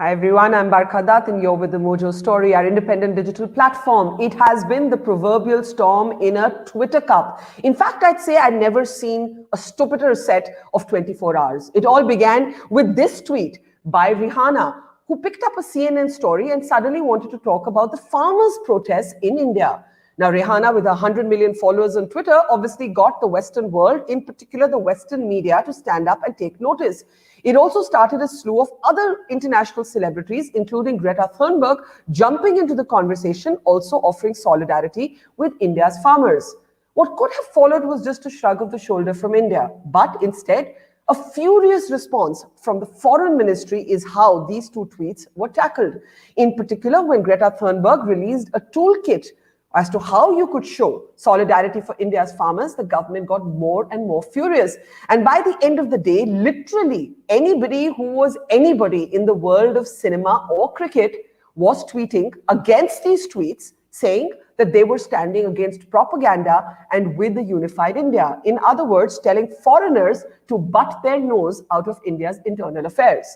Hi everyone, I'm Barkha and you're with the Mojo Story, our independent digital platform. It has been the proverbial storm in a Twitter cup. In fact, I'd say I'd never seen a stupider set of 24 hours. It all began with this tweet by Rihanna, who picked up a CNN story and suddenly wanted to talk about the farmers' protests in India. Now, Rihanna, with 100 million followers on Twitter, obviously got the Western world, in particular the Western media, to stand up and take notice. It also started a slew of other international celebrities, including Greta Thunberg, jumping into the conversation, also offering solidarity with India's farmers. What could have followed was just a shrug of the shoulder from India, but instead, a furious response from the foreign ministry is how these two tweets were tackled. In particular, when Greta Thunberg released a toolkit as to how you could show solidarity for India's farmers, the government got more and more furious. And by the end of the day, literally anybody who was anybody in the world of cinema or cricket was tweeting against these tweets, saying that they were standing against propaganda and with the unified India. In other words, telling foreigners to butt their nose out of India's internal affairs.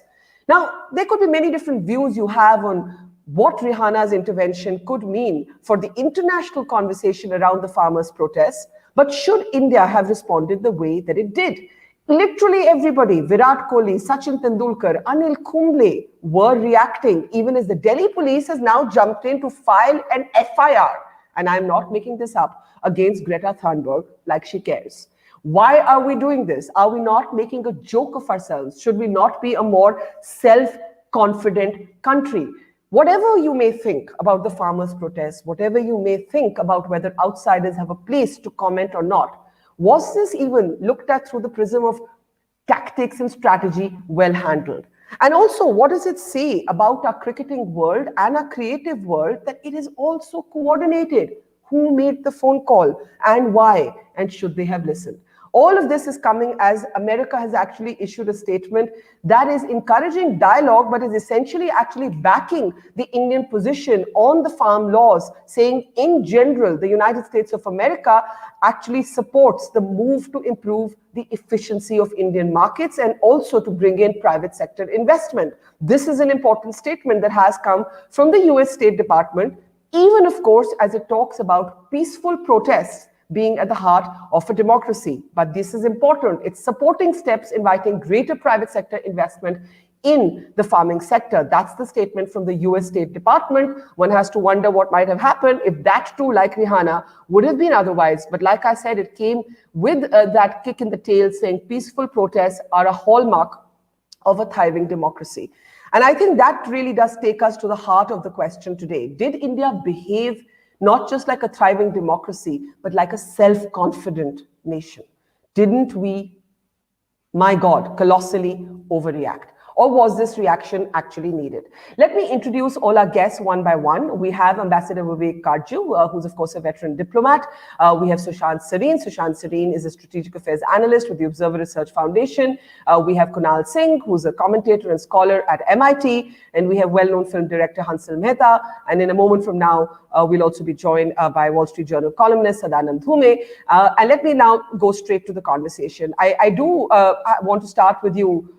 Now, there could be many different views you have on what Rihanna's intervention could mean for the international conversation around the farmers' protests, but should India have responded the way that it did? Literally everybody, Virat Kohli, Sachin Tendulkar, Anil Kumble, were reacting, even as the Delhi police has now jumped in to file an FIR, and I'm not making this up, against Greta Thunberg, like she cares. Why are we doing this? Are we not making a joke of ourselves? Should we not be a more self-confident country? Whatever you may think about the farmers' protests, whatever you may think about whether outsiders have a place to comment or not, was this even looked at through the prism of tactics and strategy well handled? And also, what does it say about our cricketing world and our creative world that it is also coordinated? Who made the phone call and why? And should they have listened? All of this is coming as America has actually issued a statement that is encouraging dialogue, but is essentially actually backing the Indian position on the farm laws, saying in general, the United States of America actually supports the move to improve the efficiency of Indian markets and also to bring in private sector investment. This is an important statement that has come from the US State Department, even of course, as it talks about peaceful protests being at the heart of a democracy. But this is important. It's supporting steps inviting greater private sector investment in the farming sector. That's the statement from the US State Department. One has to wonder what might have happened if that too, like Rihanna, would have been otherwise. But like I said, it came with that kick in the tail saying peaceful protests are a hallmark of a thriving democracy. And I think that really does take us to the heart of the question today. Did India behave not just like a thriving democracy, but like a self-confident nation? Didn't we, my God, colossally overreact? Or was this reaction actually needed? Let me introduce all our guests one by one. We have Ambassador Vivek Karju, who's of course a veteran diplomat. We have Sushant Sareen. Sushant Sareen is a strategic affairs analyst with the Observer Research Foundation. We have Kunal Singh, who's a commentator and scholar at MIT. And we have well-known film director Hansal Mehta. And in a moment from now, we'll also be joined by Wall Street Journal columnist Sadanand Dhume. And let me now go straight to the conversation. I do want to start with you,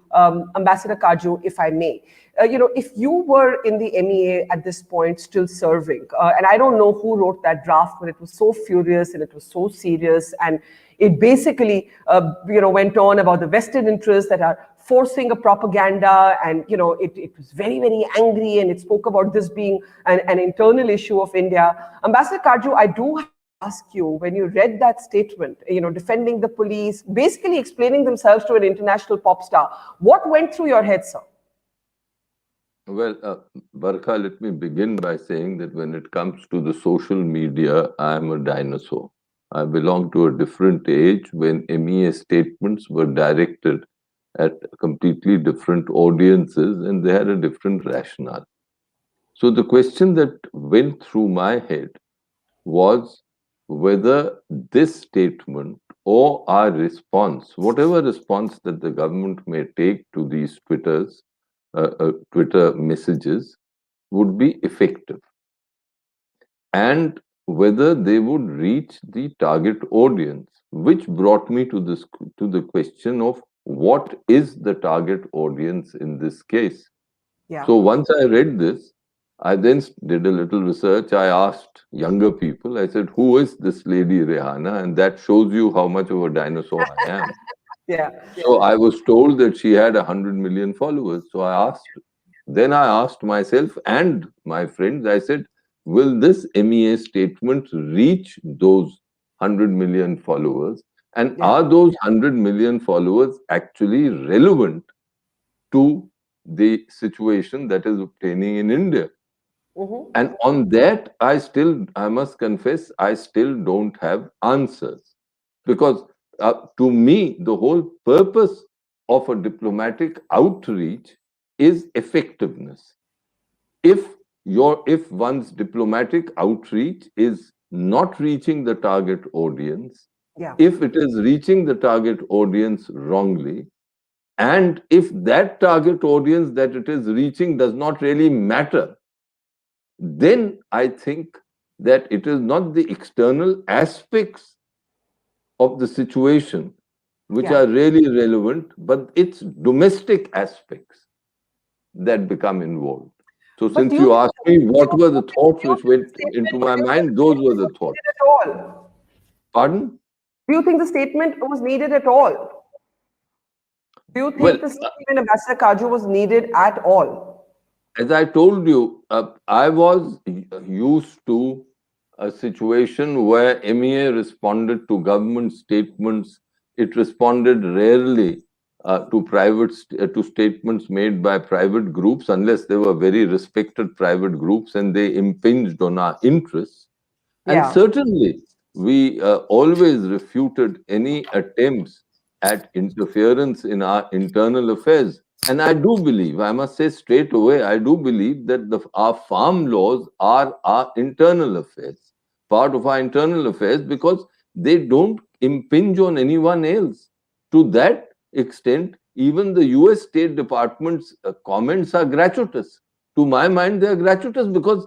Ambassador Karju, if I may. If you were in the MEA at this point still serving, and I don't know who wrote that draft, but it was so furious and it was so serious, and it basically went on about the vested interests that are forcing a propaganda, and it was very, very angry, and it spoke about this being an internal issue of India. Ambassador Karju, I do ask you, when you read that statement, defending the police, basically explaining themselves to an international pop star, what went through your head, sir? Well, Barkha, let me begin by saying that when it comes to the social media, I am a dinosaur. I belong to a different age when MEA statements were directed at completely different audiences and they had a different rationale. So the question that went through my head was whether this statement or our response, whatever response that the government may take to these Twitter messages, would be effective, and whether they would reach the target audience, which brought me to the question of what is the target audience in this case. Yeah. So once I read this, I then did a little research. I asked younger people, I said, who is this lady Rihanna? And that shows you how much of a dinosaur I am. Yeah. So I was told that she had 100 million followers. So then I asked myself and my friends, I said, will this MEA statement reach those 100 million followers? And Yeah. are those 100 million followers actually relevant to the situation that is obtaining in India? Mm-hmm. And on that, I must confess, I still don't have answers. Because to me, the whole purpose of a diplomatic outreach is effectiveness. If one's diplomatic outreach is not reaching the target audience, Yeah. if it is reaching the target audience wrongly, and if that target audience that it is reaching does not really matter, then I think that it is not the external aspects of the situation which Yeah. are really relevant, but it's domestic aspects that become involved. So, But since you asked me what were the thoughts do you which think went the statement, into my mind, those were the needed thoughts. at all? Pardon? Do you think the statement was needed at all? Do you Well, think the statement, Ambassador Kaju, was needed at all? as I told you, I was used to a situation where MEA responded to government statements. It responded rarely to statements made by private groups, unless they were very respected private groups and they impinged on our interests. And Yeah. certainly, we always refuted any attempts at interference in our internal affairs. And I do believe, I must say straight away, I do believe that our farm laws are our internal affairs, part of our internal affairs, because they don't impinge on anyone else. To that extent, even the US State Department's comments are gratuitous. To my mind, they are gratuitous because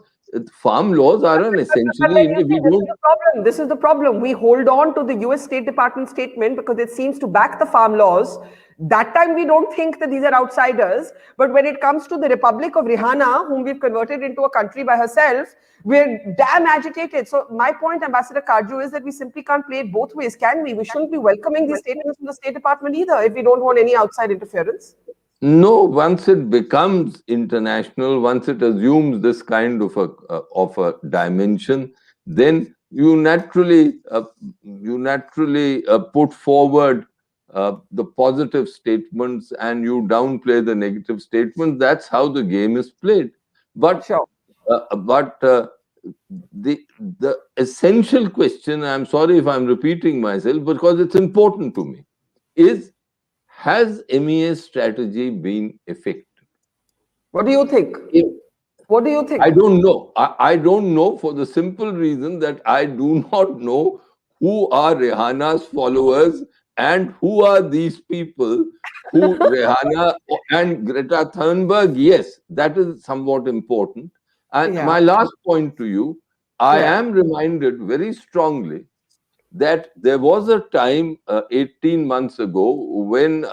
farm laws are an But essentially, then you see, we this is don't. the problem. This is the problem. We hold on to the US State Department statement because it seems to back the farm laws. That time we don't think that these are outsiders. But when it comes to the Republic of Rihanna, whom we've converted into a country by herself, we're damn agitated. So my point, Ambassador Kaju, is that we simply can't play it both ways, can we? We shouldn't be welcoming these statements from the State Department either if we don't want any outside interference. No, once it becomes international, once it assumes this kind of a dimension, then you naturally put forward the positive statements and you downplay the negative statements. That's how the game is played. But Sure. but the the essential question, I'm sorry if I'm repeating myself because it's important to me, is has MEA's strategy been effective? What do you think? If What do you I think? don't know. I don't know for the simple reason that I do not know who are Rihanna's followers and who are these people who Rihanna and Greta Thunberg. Yes, that is somewhat important. And Yeah. my last point to you, I Yeah. am reminded very strongly that there was a time 18 months ago when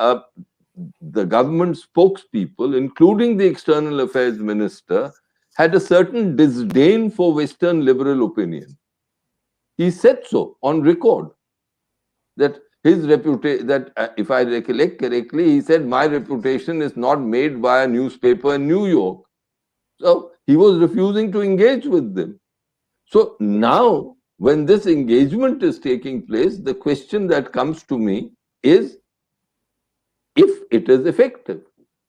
the government spokespeople, including the external affairs minister, had a certain disdain for Western liberal opinion. He said so on record that his reputation, that if I recollect correctly, he said, my reputation is not made by a newspaper in New York. So he was refusing to engage with them. So now, when this engagement is taking place, the question that comes to me is if it is effective.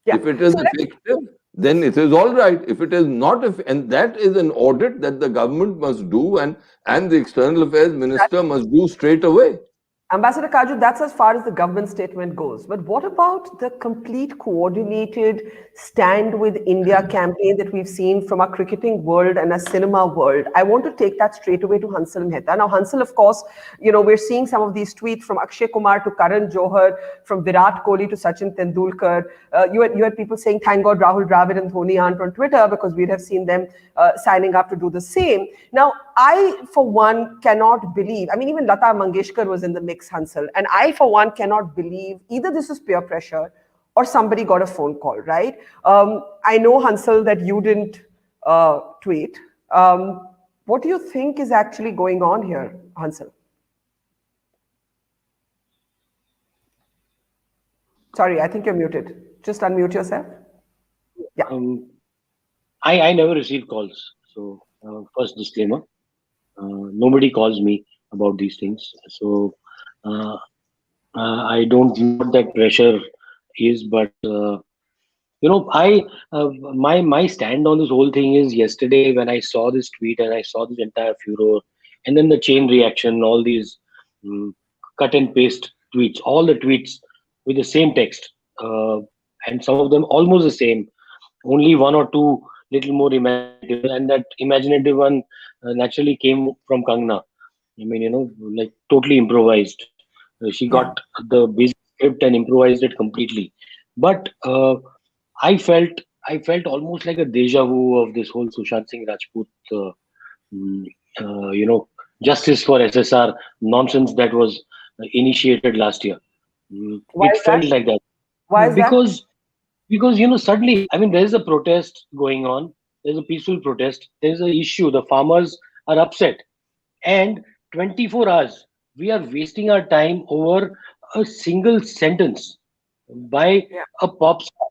Yeah. If it is So effective, then it is all right. If it is not, and that is an audit that the government must do and the external affairs minister must do straight away. Ambassador Kaju, that's as far as the government statement goes. But what about the complete coordinated stand with India campaign that we've seen from our cricketing world and our cinema world? I want to take that straight away to Hansal Mehta. Now, Hansal, of course, we're seeing some of these tweets from Akshay Kumar to Karan Johar, from Virat Kohli to Sachin Tendulkar. You had people saying, thank God Rahul Dravid and Dhoni aren't on Twitter because we'd have seen them signing up to do the same. Now, I, for one, cannot believe, I mean, even Lata Mangeshkar was in the mix, Hansal, and I, for one, cannot believe either this is peer pressure or somebody got a phone call, right? I know, Hansel, that you didn't tweet. What do you think is actually going on here, Hansel? Sorry, I think you're muted. Just unmute yourself. Yeah. I never receive calls. So, first disclaimer, nobody calls me about these things. So, uh, I don't know what that pressure is, but I my stand on this whole thing is yesterday when I saw this tweet and I saw this entire furor, and then the chain reaction, all these um, cut and paste tweets, all the tweets with the same text, and some of them almost the same, only one or two little more imaginative, and that imaginative one naturally came from Kangna. I mean, like totally improvised. She Yeah. got the basic script and improvised it completely. But I felt I felt almost like a deja vu of this whole Sushant Singh Rajput, mm, you know, justice for SSR nonsense that was initiated last year. Why It is that? felt like that Why is that? because suddenly, I mean, there is a protest going on. There's a peaceful protest. There's an issue. The farmers are upset, and 24 hours we are wasting our time over a single sentence by Yeah. a pop star,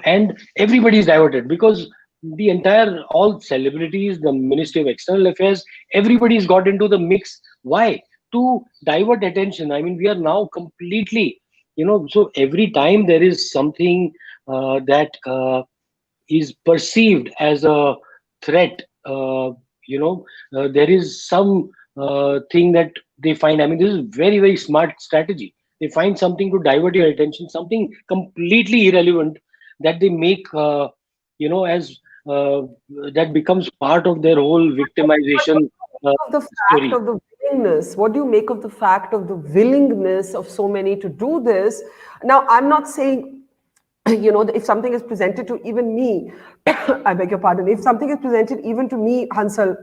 and everybody is diverted because the entire all celebrities, the Ministry of External Affairs, everybody's got into the mix. Why? To divert attention. I mean, we are now completely, so every time there is something that is perceived as a threat, there is some thing that they find. I mean, this is very, very smart strategy. They find something to divert your attention, something completely irrelevant that they make, as uh, that becomes part of their whole victimization Of the fact story. of the willingness, what do you make of the fact of the willingness of so many to do this? Now, I'm not saying, if something is presented to even me, I beg your pardon, if something is presented even to me, Hansel,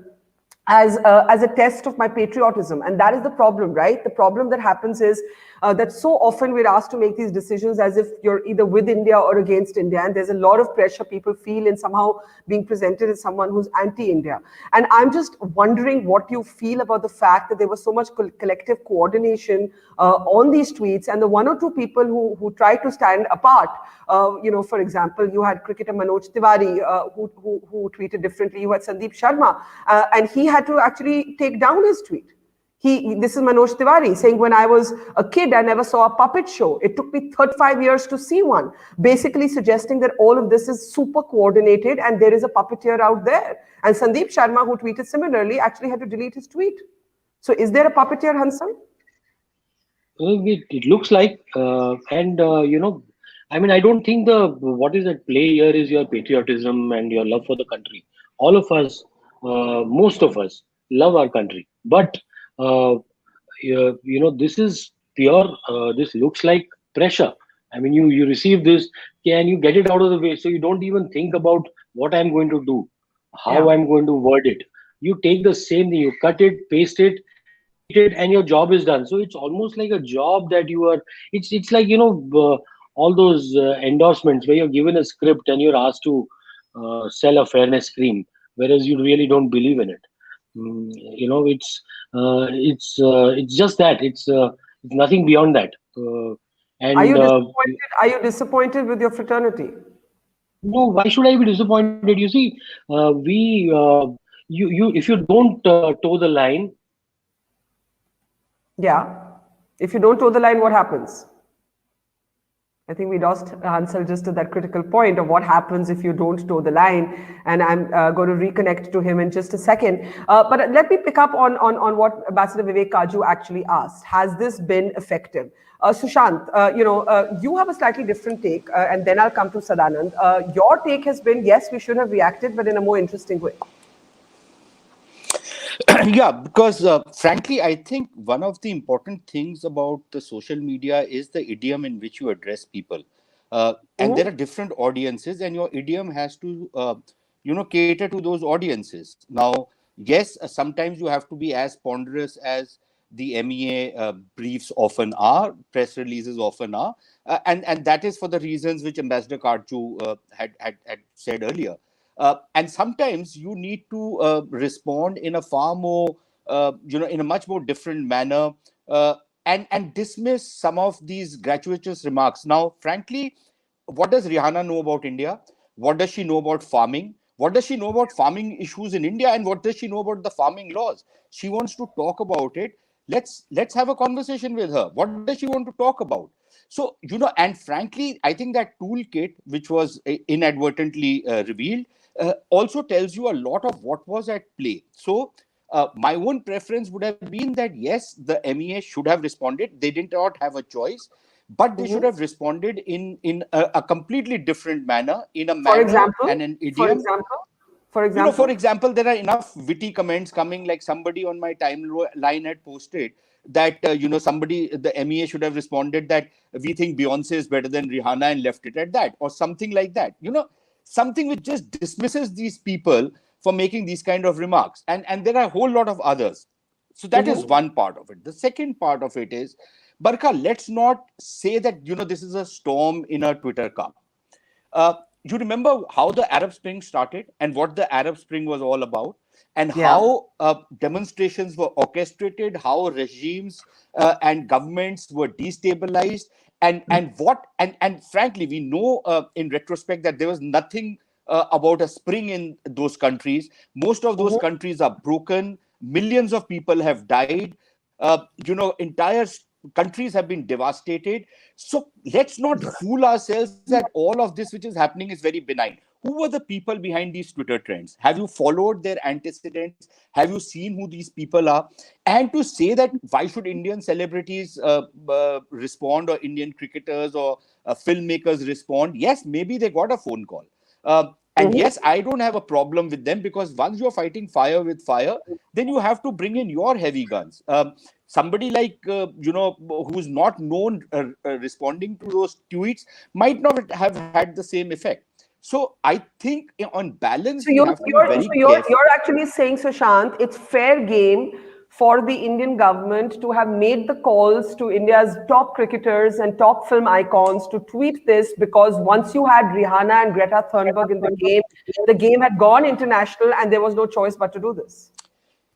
as a test of my patriotism, and that is the problem, right? The problem that happens is that so often we're asked to make these decisions as if you're either with India or against India, and there's a lot of pressure people feel in somehow being presented as someone who's anti-India. And I'm just wondering what you feel about the fact that there was so much collective coordination on these tweets, and the one or two people who tried to stand apart. For example, you had cricketer Manoj Tiwari who tweeted differently. You had Sandeep Sharma, and he had to actually take down his tweet. This is Manoj Tiwari saying, when I was a kid, I never saw a puppet show. It took me 35 years to see one. Basically suggesting that all of this is super coordinated and there is a puppeteer out there. And Sandeep Sharma, who tweeted similarly, actually had to delete his tweet. So is there a puppeteer, Hansal? It looks like, and I mean, I don't think the what is at play here is your patriotism and your love for the country. All of us, most of us, love our country, but this is pure. This looks like pressure. I mean, you receive this, can you get it out of the way so you don't even think about what I'm going to do, how Yeah. I'm going to word it. You take the same thing, you cut it, paste it, tweet it, and your job is done. So it's almost like a job that you are. It's like all those endorsements where you're given a script and you're asked to sell a fairness cream, whereas you really don't believe in it. It's just that it's nothing beyond that. Are And you disappointed? Are you disappointed with your fraternity? No, why should I be disappointed? You see, we you if you don't toe the line. Yeah. If you don't toe the line, what happens? I think we lost Hansel just to that critical point of what happens if you don't toe the line. And I'm going to reconnect to him in just a second. But let me pick up on what Ambassador Vivek Kaju actually asked. Has this been effective? Sushant, you have a slightly different take, and then I'll come to Sadanand. Your take has been, yes, we should have reacted, but in a more interesting way. Yeah, because frankly, I think one of the important things about the social media is the idiom in which you address people. And there are different audiences, and your idiom has to, cater to those audiences. Now, yes, sometimes you have to be as ponderous as the MEA briefs often are, press releases often are, and that is for the reasons which Ambassador Karchu had said earlier. And sometimes you need to respond in a far more, in a much more different manner, and dismiss some of these gratuitous remarks. Now, frankly, what does Rihanna know about India? What does she know about farming? What does she know about farming issues in India? And what does she know about the farming laws? She wants to talk about it. Let's have a conversation with her. What does she want to talk about? So, and frankly, I think that toolkit, which was inadvertently revealed, also tells you a lot of what was at play. So, my own preference would have been that yes, the MEA should have responded. They did not have a choice, but they should have responded in a completely different manner, in a For manner example, and an for idiom. example, for For example. example, there are enough witty comments coming, like somebody on my timeline had posted that, the MEA should have responded that we think Beyonce is better than Rihanna and left it at that, or something like that. Something which just dismisses these people for making these kind of remarks. And there are a whole lot of others. So that is one part of it. The second part of it is, Barkha, let's not say that, this is a storm in a Twitter cup. You remember how the Arab Spring started and what the Arab Spring was all about, and Yeah. how demonstrations were orchestrated, how regimes and governments were destabilized, and frankly, we know in retrospect that there was nothing about a spring in those countries. Most of those countries are broken. Millions of people have died. Entire countries have been devastated. So let's not fool ourselves that all of this which is happening is very benign. Who were the people behind these Twitter trends? Have you followed their antecedents? Have you seen who these people are? And to say that why should Indian celebrities respond, or Indian cricketers or filmmakers respond? Yes, maybe they got a phone call. And yes, I don't have a problem with them, because once you're fighting fire with fire, then you have to bring in your heavy guns. Somebody like, who's not known responding to those tweets might not have had the same effect. So I think on balance, So we you're have to be you're very so you're careful. you're actually saying, Sushant, it's fair game for the Indian government to have made the calls to India's top cricketers and top film icons to tweet this, because once you had Rihanna and Greta Thunberg in the game had gone international and there was no choice but to do this.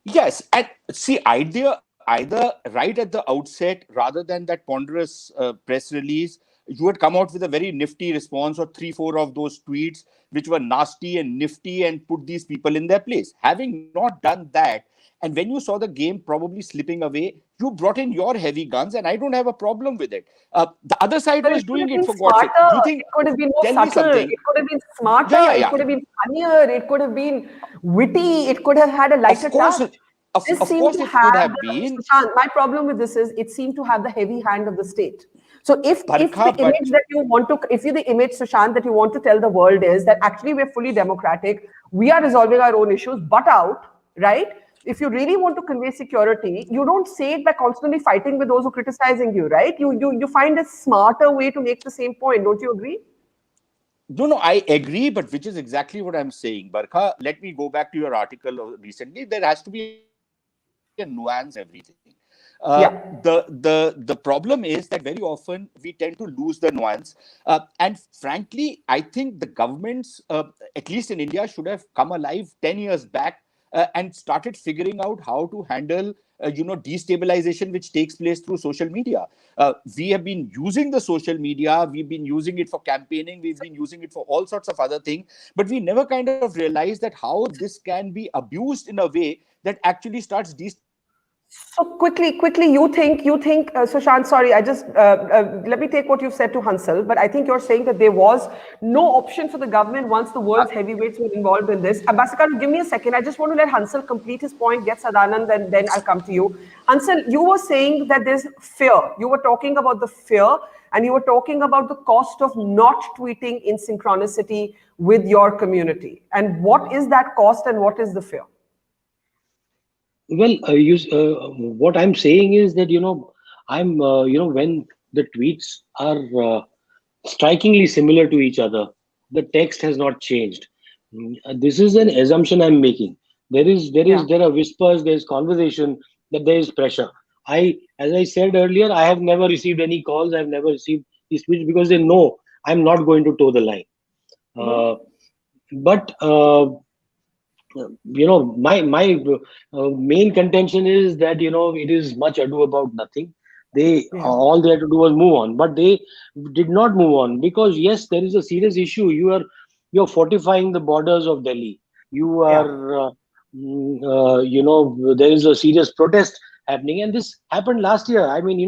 Yes, and see, either right at the outset, rather than that ponderous press release, you had come out with a very nifty response, or 3, 4 of those tweets which were nasty and nifty, and put these people in their place. Having not done that, and when you saw the game probably slipping away, you brought in your heavy guns, and I don't have a problem with it. The other side But was it could doing have it, been for God's sake. smarter. You It think? could have been more Tell me subtle. something. It could have been Yeah, smarter. yeah, It yeah. could have been funnier. It could have been witty. It could have had a lighter Of course, touch. This of seemed course, to it could have have been, Sushant, my problem with this is it seemed to have the heavy hand of the state. So if the Barkha, but image that you want to, if you the image, Sushant, that you want to tell the world is that actually we're fully democratic, we are resolving our own issues, but out, right? If you really want to convey security, you don't say it by constantly fighting with those who are criticizing you, right? You find a smarter way to make the same point. Don't you agree? no, I agree, but which is exactly what I'm saying. Barkha, let me go back to your article recently. There has to be a nuance in everything. Yeah. The problem is that very often we tend to lose the nuance. And frankly, I think the governments, at least in India, should have come alive 10 years back and started figuring out how to handle destabilization which takes place through social media. We have been using the social media, we've been using it for campaigning, we've been using it for all sorts of other things, but we never kind of realized that how this can be abused in a way that actually starts destabilizing So quickly, you think, Sushant, sorry, let me take what you've said to Hansel, but I think you're saying that there was no option for the government once the world's heavyweights were involved in this. Ambassador, give me a second. I just want to let Hansel complete his point, get Sadanand, and then I'll come to you. Hansel, you were saying that there's fear. You were talking about the fear, and you were talking about the cost of not tweeting in synchronicity with your community. And what is that cost and what is the fear? Well, what I'm saying is that when the tweets are strikingly similar to each other, the text has not changed. This is an assumption I'm making. There Yeah. are whispers, there's conversation that there is pressure. As I said earlier, I have never received any calls. I've never received these speech because they know I'm not going to toe the line. Mhm. Uh, but my main contention is that it is much ado about nothing. They Yeah. all they had to do was move on, but they did not move on because yes, there is a serious issue. You're fortifying the borders of Delhi. You Yeah. are there is a serious protest happening, and this happened last year. I mean,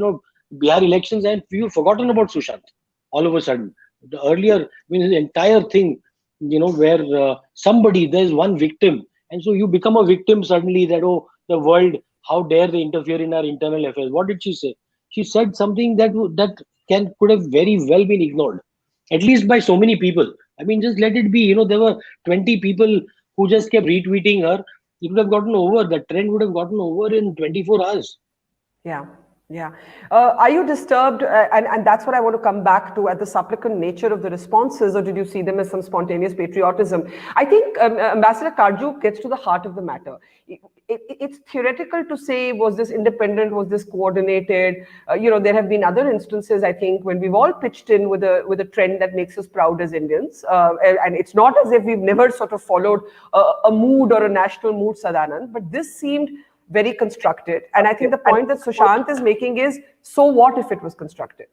Bihar elections, and you've forgotten about Sushant all of a sudden. The earlier, I mean, the entire thing, where there's one victim, and so you become a victim suddenly, that, oh, the world, how dare they interfere in our internal affairs. What did she say? She said something that could have very well been ignored, at least by so many people. I mean, just let it be. There were 20 people who just kept retweeting her. It would have gotten over. The trend would have gotten over in 24 hours. Yeah, yeah. Are you disturbed? And that's what I want to come back to, at the supplicant nature of the responses, or did you see them as some spontaneous patriotism? I think Ambassador Karju gets to the heart of the matter. It's theoretical to say, was this independent? Was this coordinated? There have been other instances, I think, when we've all pitched in with a trend that makes us proud as Indians. And it's not as if we've never sort of followed a mood or a national mood, Sadanand, but this seemed very constructed. And I think the point that Sushant is making is, so what if it was constructed?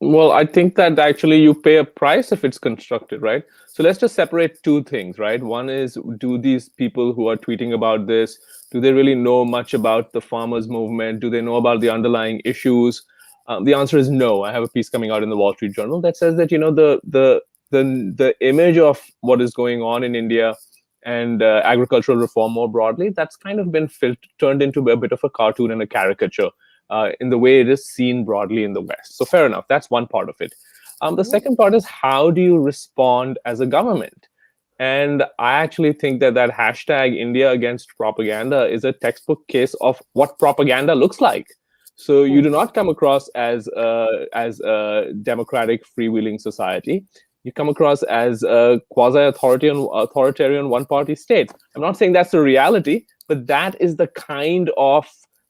Well, I think that actually you pay a price if it's constructed, right? So let's just separate two things, right? One is, do these people who are tweeting about this, do they really know much about the farmers movement? Do they know about the underlying issues? The answer is no. I have a piece coming out in the Wall Street Journal that says that, the image of what is going on in India and agricultural reform more broadly, that's kind of been turned into a bit of a cartoon and a caricature. In the way it is seen broadly in the West. So fair enough, that's one part of it. The second part is, how do you respond as a government? And I actually think that hashtag India against propaganda is a textbook case of what propaganda looks like. So you do not come across as a democratic, freewheeling society. You come across as a quasi-authoritarian one-party state. I'm not saying that's the reality, but that is the kind of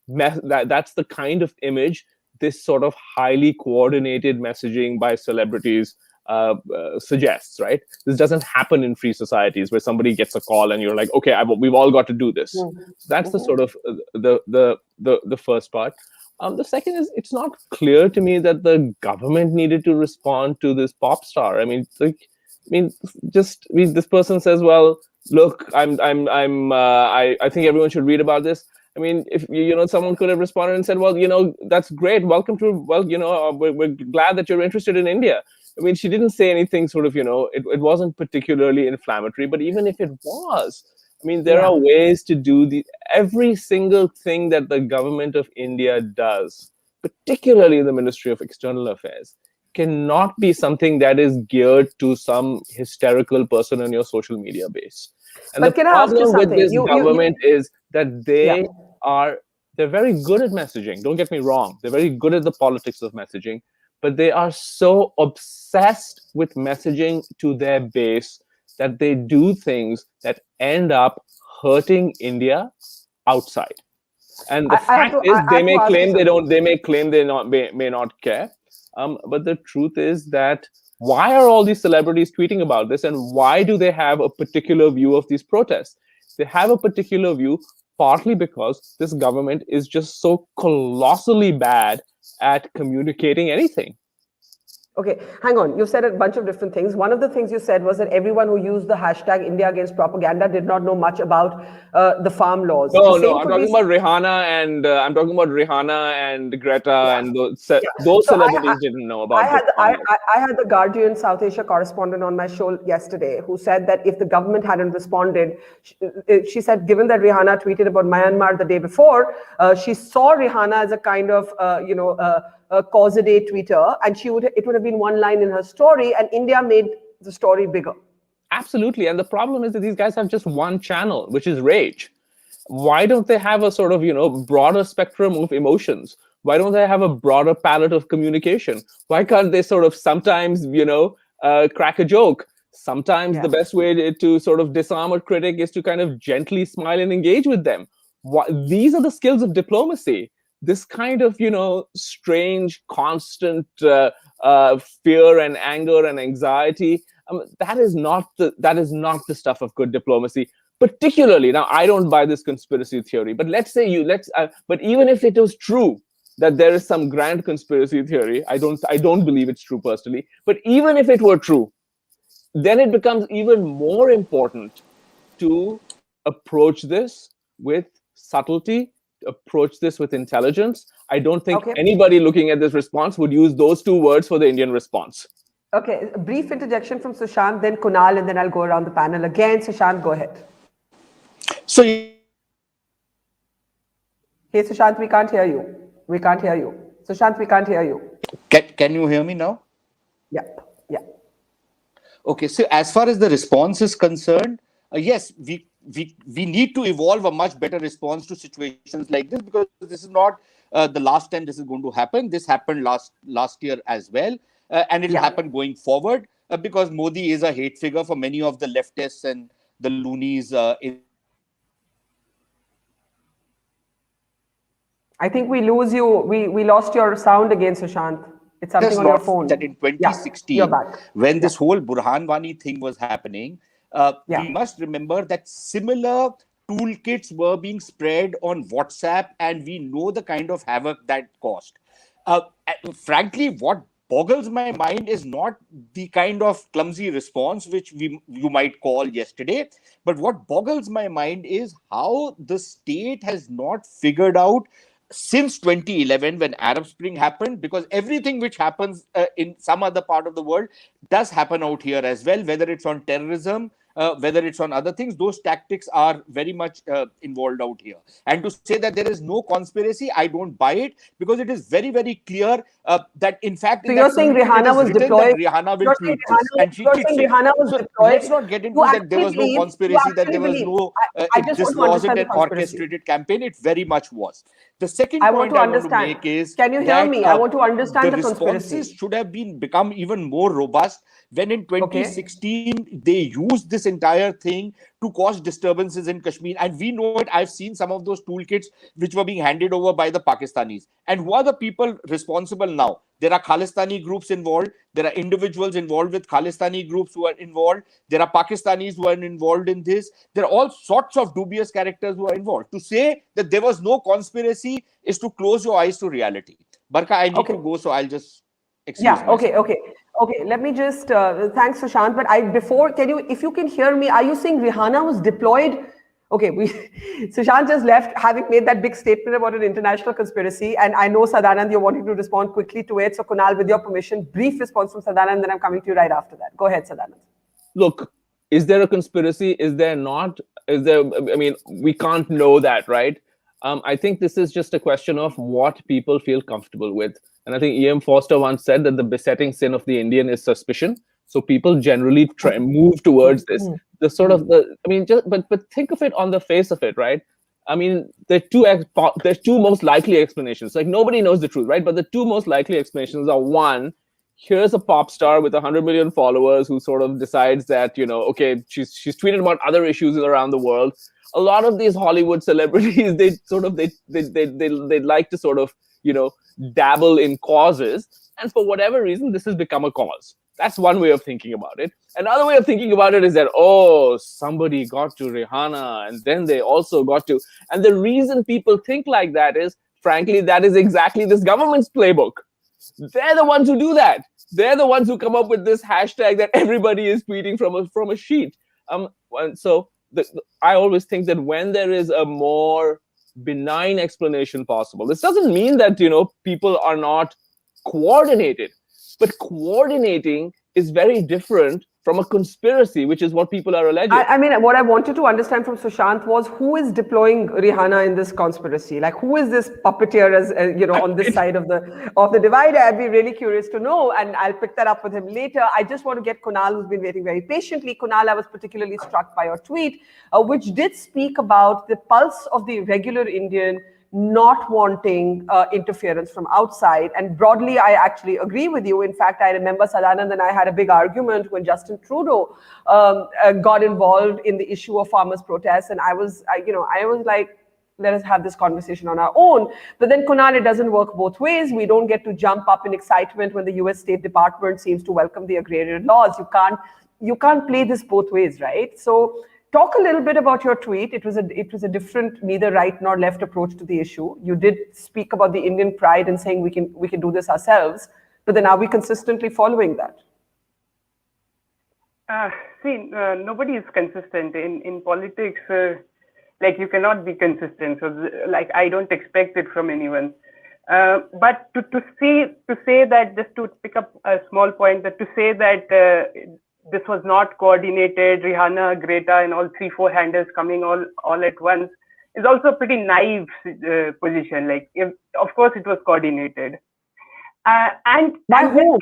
that's the kind of image this sort of highly coordinated messaging by celebrities suggests, right? This doesn't happen in free societies where somebody gets a call and you're like, okay, we've all got to do this. So that's the sort of the first part. The second is, it's not clear to me that the government needed to respond to this pop star. This person says, well, look, I think everyone should read about this. I mean, if someone could have responded and said, well, that's great. Welcome to, we're glad that you're interested in India. I mean, she didn't say anything sort of, it wasn't particularly inflammatory, but even if it was, I mean, there are ways to do every single thing that the government of India does, particularly the Ministry of External Affairs, cannot be something that is geared to some hysterical person on your social media base. And But the can I ask you problem with something? this government is that they're very good at messaging. Don't get me wrong. They're very good at the politics of messaging, but they are so obsessed with messaging to their base that they do things that end up hurting India outside. And the fact is, they may claim they may not care. But the truth is that, why are all these celebrities tweeting about this, and why do they have a particular view of these protests? They have a particular view partly because this government is just so colossally bad at communicating anything. Okay, hang on. You said a bunch of different things. One of the things you said was that everyone who used the hashtag India against propaganda did not know much about the farm laws. No, I'm talking about Rihanna and Greta and those celebrities didn't know about this. I had the Guardian South Asia correspondent on my show yesterday who said that if the government hadn't responded, she said, given that Rihanna tweeted about Myanmar the day before, she saw Rihanna as a kind of, a cause a day tweeter, and it would have been one line in her story, and India made the story bigger. Absolutely. And the problem is that these guys have just one channel, which is rage. Why don't they have a sort of, broader spectrum of emotions? Why don't they have a broader palette of communication? Why can't they sort of sometimes, crack a joke? Sometimes the best way to sort of disarm a critic is to kind of gently smile and engage with them. These are the skills of diplomacy. this kind of, strange, constant fear and anger and anxiety, that is not the stuff of good diplomacy. Particularly, now I don't buy this conspiracy theory, but but even if it was true that there is some grand conspiracy theory, I don't believe it's true personally, but even if it were true, then it becomes even more important to approach this with subtlety, approach this with intelligence. I don't think anybody looking at this response would use those two words for the Indian response. Okay, a brief interjection from Sushant, then Kunal, and then I'll go around the panel again. Sushant, go ahead. So, hey, Sushant, we can't hear you. We can't hear you. Sushant, we can't hear you. can you hear me now? Yeah. Okay, so as far as the response is concerned, yes, we need to evolve a much better response to situations like this, because this is not the last time this is going to happen. This happened last year as well, and it will happen going forward, because Modi is a hate figure for many of the leftists and the loonies in. I think we lose you. We lost your sound again, Sushant. It's something on your phone. That in 2016, when this whole Burhan Wani thing was happening, we must remember that similar toolkits were being spread on WhatsApp, and we know the kind of havoc that caused. Frankly, what boggles my mind is not the kind of clumsy response which you might call yesterday, but what boggles my mind is how the state has not figured out since 2011, when Arab Spring happened, because everything which happens in some other part of the world does happen out here as well, whether it's on terrorism, whether it's on other things, those tactics are very much involved out here. And to say that there is no conspiracy, I don't buy it, because it is very, very clear that in fact, so you're saying Rihanna was deployed. Rihanna will tweet this, and she keeps saying Rihanna was deployed. Let's not get into that there was no conspiracy, that there was no. This wasn't an orchestrated campaign. It very much was. The second point I want to make is, can you hear me? I want to understand the responses should have become even more robust when in 2016 they used this entire thing to cause disturbances in Kashmir. And we know it. I've seen some of those toolkits which were being handed over by the Pakistanis. And who are the people responsible now? There are Khalistani groups involved. There are individuals involved with Khalistani groups who are involved. There are Pakistanis who are involved in this. There are all sorts of dubious characters who are involved. To say that there was no conspiracy is to close your eyes to reality. Barka, I need to go, so I'll just excuse myself. Okay. Let me just thanks, Sushant. But if you can hear me, are you saying Rihanna was deployed? Okay, Sushant just left, having made that big statement about an international conspiracy. And I know, Sadanand, you're wanting to respond quickly to it. So, Kunal, with your permission, brief response from Sadanand, and then I'm coming to you right after that. Go ahead, Sadanand. Look, is there a conspiracy? Is there not? Is there? I mean, we can't know that, right? I think this is just a question of what people feel comfortable with. And I think E.M. Forster once said that the besetting sin of the Indian is suspicion. So people generally move towards this. But think of it on the face of it, right? I mean, there's two most likely explanations. Like, nobody knows the truth, right? But the two most likely explanations are, one, here's a pop star with 100 million followers who sort of decides that, okay, she's tweeted about other issues around the world. A lot of these Hollywood celebrities, they like to sort of, dabble in causes. And for whatever reason, this has become a cause. That's one way of thinking about it. Another way of thinking about it is that, somebody got to Rihanna, and then they also got to. And the reason people think like that is, frankly, that is exactly this government's playbook. They're the ones who do that. They're the ones who come up with this hashtag that everybody is tweeting from a sheet. I always think that when there is a more benign explanation possible, this doesn't mean that people are not coordinated, but coordinating is very different from a conspiracy, which is what people are alleging. I mean, what I wanted to understand from Sushant was, who is deploying Rihanna in this conspiracy? Like, who is this puppeteer, as on this side of the divide? I'd be really curious to know, and I'll pick that up with him later. I just want to get Kunal, who's been waiting very patiently. Kunal, I was particularly struck by your tweet, which did speak about the pulse of the regular Indian not wanting interference from outside. And broadly, I actually agree with you. In fact, I remember Sadanand and I had a big argument when Justin Trudeau got involved in the issue of farmers' protests. And I was like, let us have this conversation on our own. But then, Kunal, it doesn't work both ways. We don't get to jump up in excitement when the US State Department seems to welcome the agrarian laws. You can't play this both ways, right? So talk a little bit about your tweet. It was a different, neither right nor left approach to the issue. You did speak about the Indian pride and saying we can do this ourselves, but then are we consistently following that? Nobody is consistent in politics. Like, you cannot be consistent. So, like, I don't expect it from anyone. But to say that, just to pick up a small point, that to say that this was not coordinated, Rihanna, Greta, and all 3-4 handles coming all at once, is also a pretty naive position. Like, of course, it was coordinated. And by whom?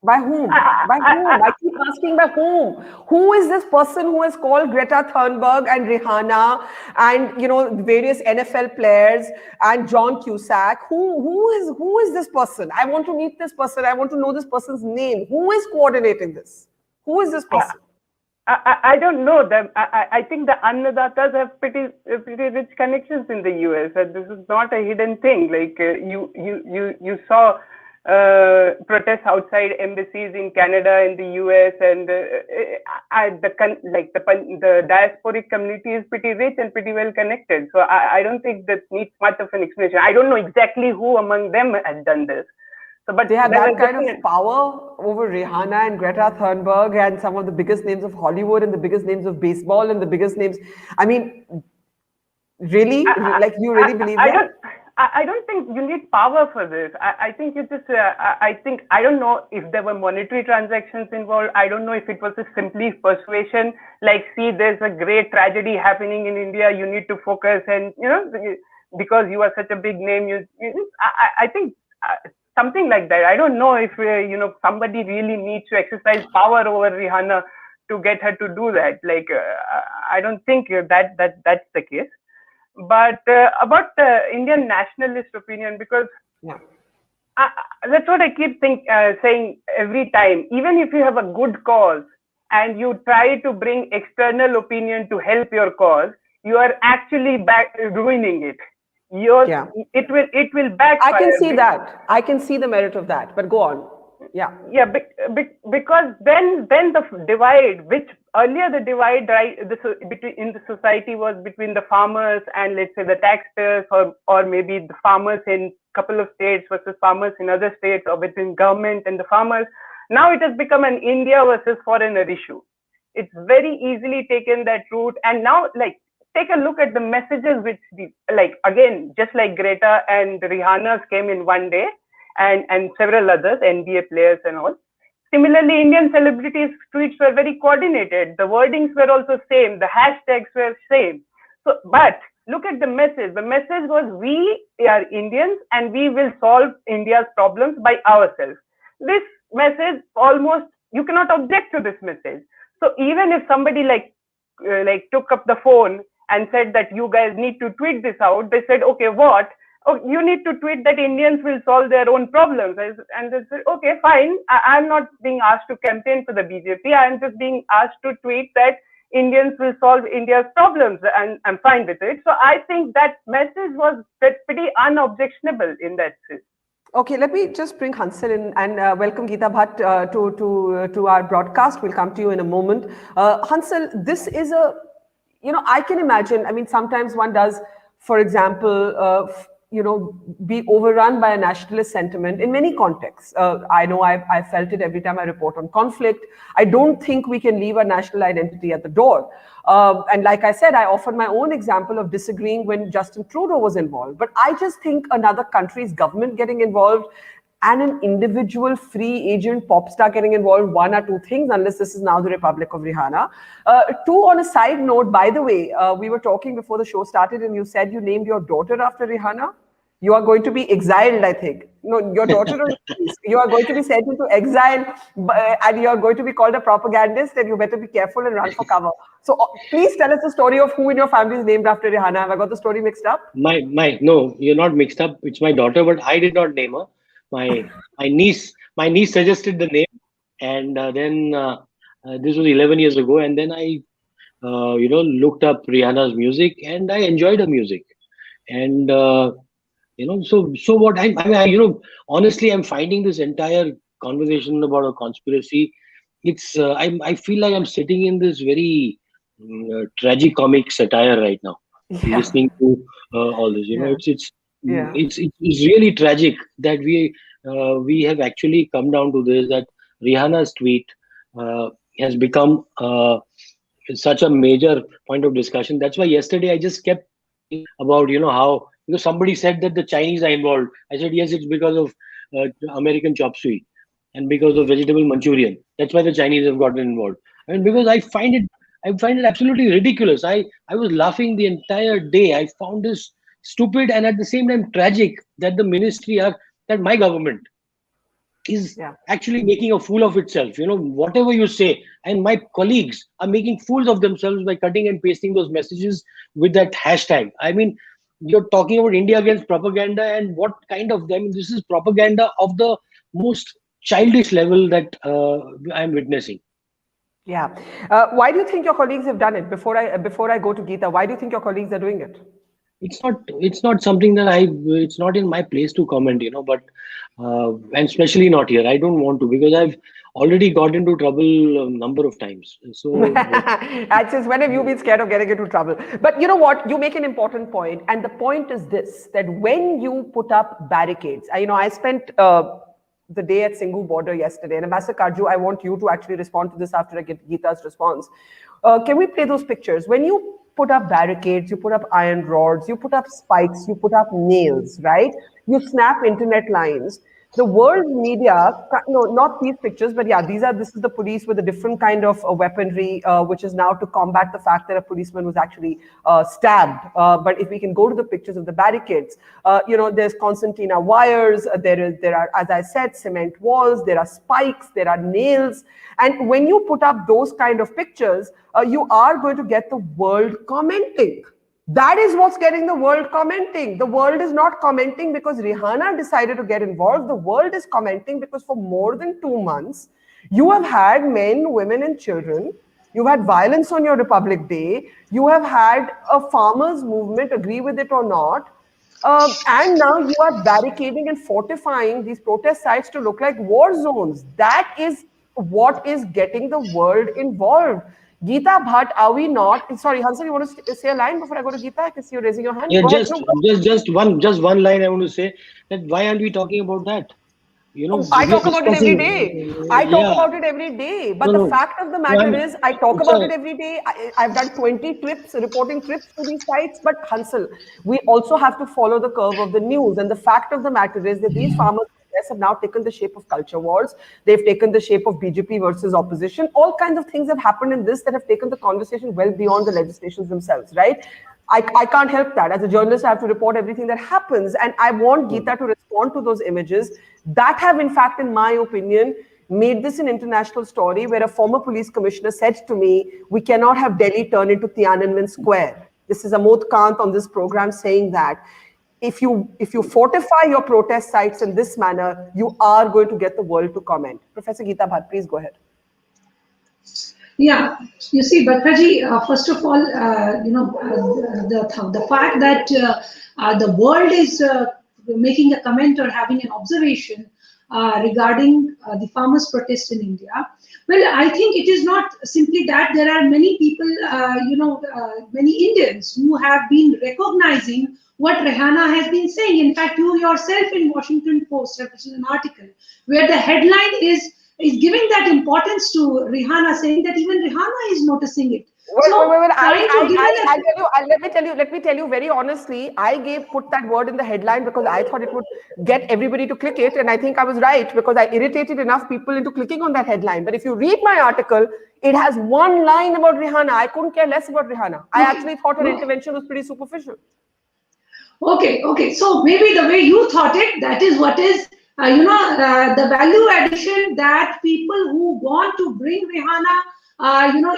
By whom? By whom? I keep asking by whom. Who is this person who has called Greta Thunberg and Rihanna and various NFL players and John Cusack? Who is this person? I want to meet this person. I want to know this person's name. Who is coordinating this? Who is this person? I don't know them. I think the Annadatas have pretty rich connections in the US. This is not a hidden thing. Like, you saw protests outside embassies in Canada and the US, and the diasporic community is pretty rich and pretty well connected. So I don't think that needs much of an explanation. I don't know exactly who among them has done this. So, but they have that kind of power over Rihanna and Greta Thunberg and some of the biggest names of Hollywood and the biggest names of baseball and the biggest names. I mean, really? Like, you really believe that? I don't think you need power for this. I think you just, I don't know if there were monetary transactions involved. I don't know if it was simply persuasion, like, see, there's a great tragedy happening in India, you need to focus, and, because you are such a big name, I think something like that. I don't know if, somebody really needs to exercise power over Rihanna to get her to do that. Like, I don't think that's the case. But about the Indian nationalist opinion, because that's what I keep saying every time. Even if you have a good cause and you try to bring external opinion to help your cause, you are actually ruining it. It will backfire. I can see that. I can see the merit of that. But go on. Because then the divide, which earlier the divide in the society was between the farmers and, let's say, the taxpayers, or maybe the farmers in a couple of states versus farmers in other states, or between government and the farmers. Now it has become an India versus foreigner issue. It's very easily taken that route, and now, like, take a look at the messages which again, just like Greta and Rihanna's came in one day, and several others, NBA players and all. Similarly, Indian celebrities' tweets were very coordinated. The wordings were also same. The hashtags were same. So, but look at the message. The message was, we are Indians and we will solve India's problems by ourselves. This message, almost, you cannot object to this message. So even if somebody like took up the phone and said that you guys need to tweet this out, they said, okay, what? Oh, you need to tweet that Indians will solve their own problems. And they said, okay, fine. I'm not being asked to campaign for the BJP. I'm just being asked to tweet that Indians will solve India's problems, and I'm fine with it. So I think that message was pretty unobjectionable in that sense. Okay, let me just bring Hansal in and welcome Geeta Bhatt to our broadcast. We'll come to you in a moment. Hansal, this is I can imagine, I mean, sometimes one does, for example, be overrun by a nationalist sentiment in many contexts. I know I felt it every time I report on conflict. I don't think we can leave our national identity at the door. And like I said, I offered my own example of disagreeing when Justin Trudeau was involved. But I just think another country's government getting involved and an individual free agent pop star getting involved, one or two things, unless this is now the Republic of Rihanna. Two, on a side note, by the way, we were talking before the show started and you said you named your daughter after Rihanna. You are going to be exiled, I think. No, your daughter, you are going to be sent into exile and you are going to be called a propagandist, and you better be careful and run for cover. So please tell us the story of who in your family is named after Rihanna. Have I got the story mixed up? No, you're not mixed up. It's my daughter, but I did not name her. My niece suggested the name, and then this was 11 years ago, and then I looked up Rihanna's music and I enjoyed her music. And so what honestly, I'm finding this entire conversation about a conspiracy. I feel like I'm sitting in this very tragicomic satire right now, Yeah, listening to all this. yeah, yeah. It's really tragic that we have actually come down to this, that Rihanna's tweet uh, has become such a major point of discussion. That's why yesterday I just kept about how, somebody said that the Chinese are involved. I said yes, it's because of American chop suey and because of vegetable Manchurian. That's why the Chinese have gotten involved. I mean, because I find it absolutely ridiculous. I was laughing the entire day. I found this stupid and at the same time tragic that that my government is Yeah. actually making a fool of itself. Whatever you say, and my colleagues are making fools of themselves by cutting and pasting those messages with that hashtag. I mean, you're talking about India against propaganda, and what kind of them? This is propaganda of the most childish level that I'm witnessing. Yeah. Why do you think your colleagues have done it? Before I go to Geeta, why do you think your colleagues are doing it? It's not something that it's not in my place to comment, but and especially not here. I don't want to, because I've already got into trouble a number of times. So Since when have you been scared of getting into trouble? But you know what? You make an important point, and the point is this: that when you put up barricades, I spent the day at Singhu border yesterday, and Ambassador Karju, I want you to actually respond to this after I get Geeta's response. Can we play those pictures? When you put up barricades, you put up iron rods, you put up spikes, you put up nails, right? You snap internet lines. The world media, no, not these pictures, but yeah, this is the police with a different kind of weaponry, which is now to combat the fact that a policeman was actually stabbed. But if we can go to the pictures of the barricades, there's concertina wires, there are, as I said, cement walls, there are spikes, there are nails. And when you put up those kind of pictures, you are going to get the world commenting. That is what's getting the world commenting. The world is not commenting because Rihanna decided to get involved. The world is commenting because for more than 2 months, you have had men, women, and children. You've had violence on your Republic Day. You have had a farmers' movement, agree with it or not. And now you are barricading and fortifying these protest sites to look like war zones. That is what is getting the world involved. Geeta Bhatt, are we not? Sorry, Hansal, you want to say a line before I go to Geeta? I can see you raising your hand. yeah, Go ahead. just No, go. just one line I want to say, that why aren't we talking about that? Oh, I We are talk about it every discussing. day. I talk Yeah. about it every day. No, But the no. fact of the No, matter is, I talk it's about a it every day. I've done 20 trips, reporting trips to these sites. But Hansal, we also have to follow the curve of the news. And the fact of the matter is that these farmers have now taken the shape of culture wars. They've taken the shape of BJP versus opposition. All kinds of things have happened in this that have taken the conversation well beyond the legislations themselves, right? I can't help that. As a journalist, I have to report everything that happens. And I want Geeta to respond to those images that have, in fact, in my opinion, made this an international story where a former police commissioner said to me, we cannot have Delhi turn into Tiananmen Square. This is Amod Kant on this program saying that if you fortify your protest sites in this manner, you are going to get the world to comment. Professor Geeta Bhatt, please go ahead. Yeah, you see, Bhattaji, first of all, the fact that the world is making a comment or having an observation regarding the farmers' protest in India. Well, I think it is not simply that. There are many people, many Indians who have been recognizing what Rihanna has been saying. In fact, you yourself in Washington Post have written an article where the headline is giving that importance to Rihanna, saying that even Rihanna is noticing it. Wait. Trying to give Let me tell you very honestly, put that word in the headline because I thought it would get everybody to click it. And I think I was right because I irritated enough people into clicking on that headline. But if you read my article, it has one line about Rihanna. I couldn't care less about Rihanna. I actually thought her intervention was pretty superficial. Okay. So maybe the way you thought it, that is what is, the value addition that people who want to bring Rihanna,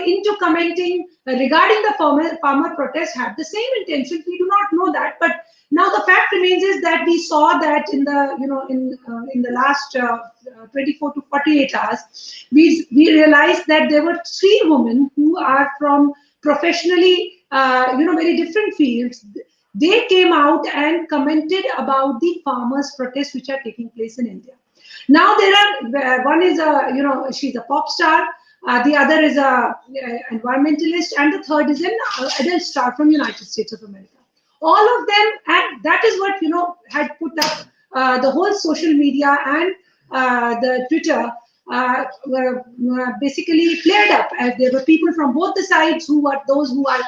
into commenting regarding the farmer protest have the same intention. We do not know that, but now the fact remains is that we saw that in the last 24 to 48 hours, we realized that there were 3 women who are from professionally, very different fields. they came out and commented about the farmers' protests which are taking place in India. Now there are one is she's a pop star, the other is a environmentalist, and the third is an adult star from United States of America. All of them, and that is what had put up the whole social media and the Twitter were basically flared up. There were people from both the sides who were those who are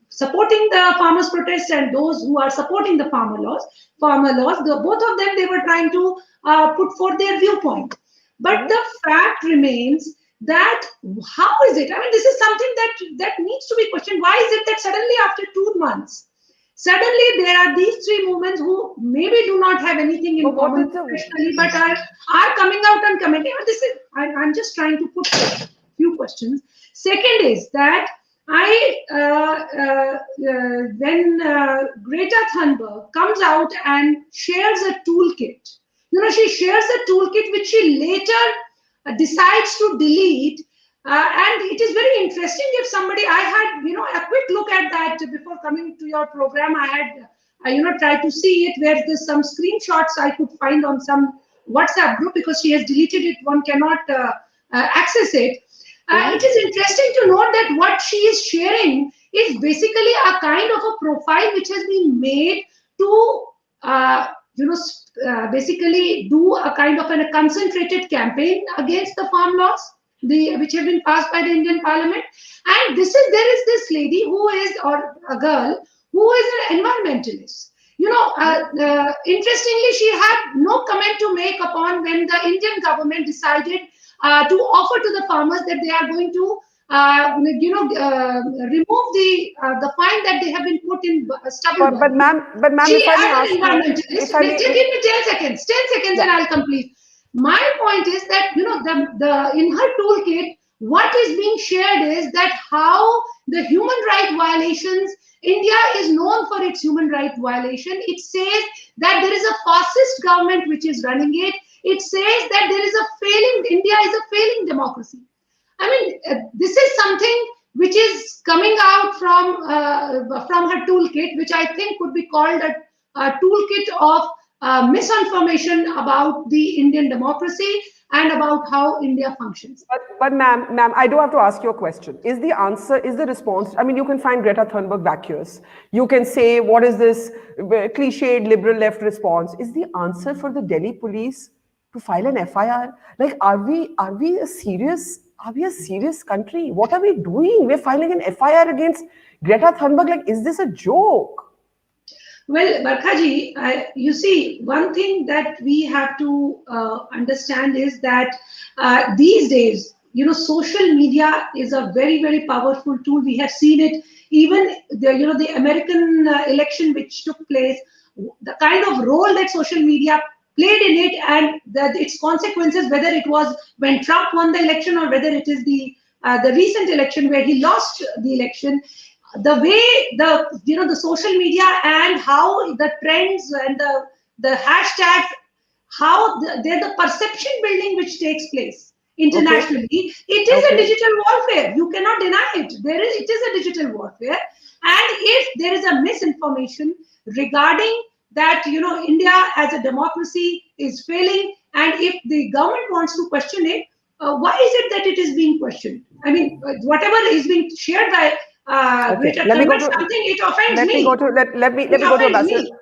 supporting the farmers' protests and those who are supporting the farmer laws. Both of them, they were trying to put forth their viewpoint. But the fact remains that how is it? I mean, this is something that needs to be questioned. Why is it that suddenly after 2 months, suddenly there are these three movements who maybe do not have anything in common professionally, but are coming out and commenting? This is I'm just trying to put a few questions. Second is that when Greta Thunberg comes out and shares a toolkit, she shares a toolkit which she later decides to delete. And it is very interesting. If somebody, I had, a quick look at that before coming to your program. I had, tried to see it where there's some screenshots I could find on some WhatsApp group because she has deleted it. One cannot access it. It is interesting to note that what she is sharing is basically a kind of a profile which has been made to, basically do a kind of a concentrated campaign against the farm laws, which have been passed by the Indian Parliament. And there is this lady who is, or a girl who is an environmentalist. Interestingly, she had no comment to make upon when the Indian government decided to offer to the farmers that they are going to, remove the fine that they have been put in stubble. But ma'am, she if I may as an ask environmentalist, you, give me 10 seconds, yeah. and I'll complete. My point is that the in her toolkit, what is being shared is that how the human right violations. India is known for its human right violation. It says that there is a fascist government which is running it. It says that there is a failing. India is a failing democracy. I mean, this is something which is coming out from her toolkit, which I think could be called a toolkit of misinformation about the Indian democracy and about how India functions. But ma'am, I do have to ask you a question. Is the response, I mean, you can find Greta Thunberg vacuous. You can say, what is this cliched liberal left response? Is the answer for the Delhi police to file an FIR? Like, are we a serious country? What are we doing? We're filing an FIR against Greta Thunberg. Like, is this a joke? Well, Barkhaji, you see, one thing that we have to understand is that these days, social media is a very, very powerful tool. We have seen it even the American election which took place, the kind of role that social media played in it and its consequences, whether it was when Trump won the election or whether it is the recent election where he lost the election. The way the social media and how the trends and the hashtags, how there's the perception building which takes place internationally. Okay. It is a digital warfare. You cannot deny it. It is a digital warfare. And if there is a misinformation regarding that, India as a democracy is failing, and if the government wants to question it, why is it that it is being questioned? I mean, whatever is being shared by Okay. Let me go to something, it offends let me go to let me go to Ambassador.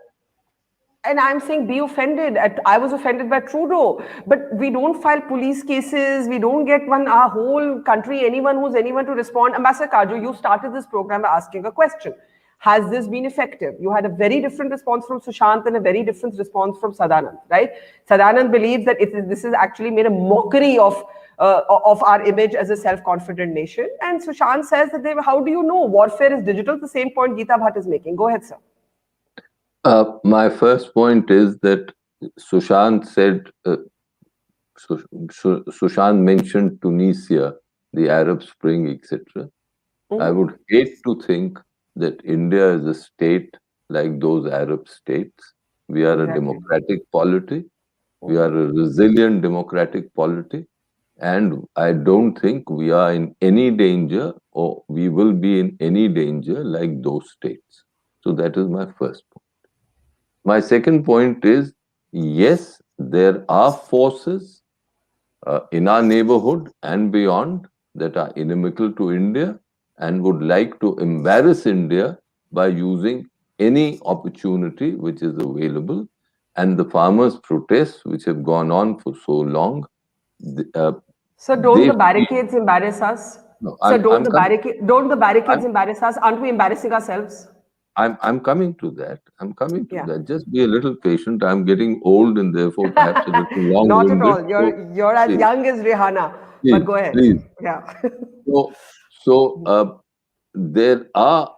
And I'm saying be offended. I was offended by Trudeau, but we don't file police cases. We don't get our whole country, anyone to respond. Ambassador Kaju, you started this program by asking a question. Has this been effective? You had a very different response from Sushant and a very different response from Sadanand, right? Sadanand believes that this is actually made a mockery of our image as a self-confident nation. And Sushant says that how do you know? Warfare is digital, the same point Geeta Bhatt is making. Go ahead, sir. My first point is that Sushant said, Sushant mentioned Tunisia, the Arab Spring, etc. I would hate to think that India is a state like those Arab states. We are a democratic polity. We are a resilient democratic polity. And I don't think we are in any danger or we will be in any danger like those states. So that is my first point. My second point is, yes, there are forces in our neighborhood and beyond that are inimical to India and would like to embarrass India by using any opportunity which is available. And the farmers' protests, which have gone on for so long, So don't they the feel, barricades embarrass us? no, So don't the barricades I'm, embarrass us? Aren't we embarrassing ourselves? I'm coming to that. I'm coming to Yeah. that. Just be a little patient. I'm getting old and therefore perhaps a little Not at long-winded. all. So You're as please, young as Rihanna. But please, go ahead. please. Yeah. So there are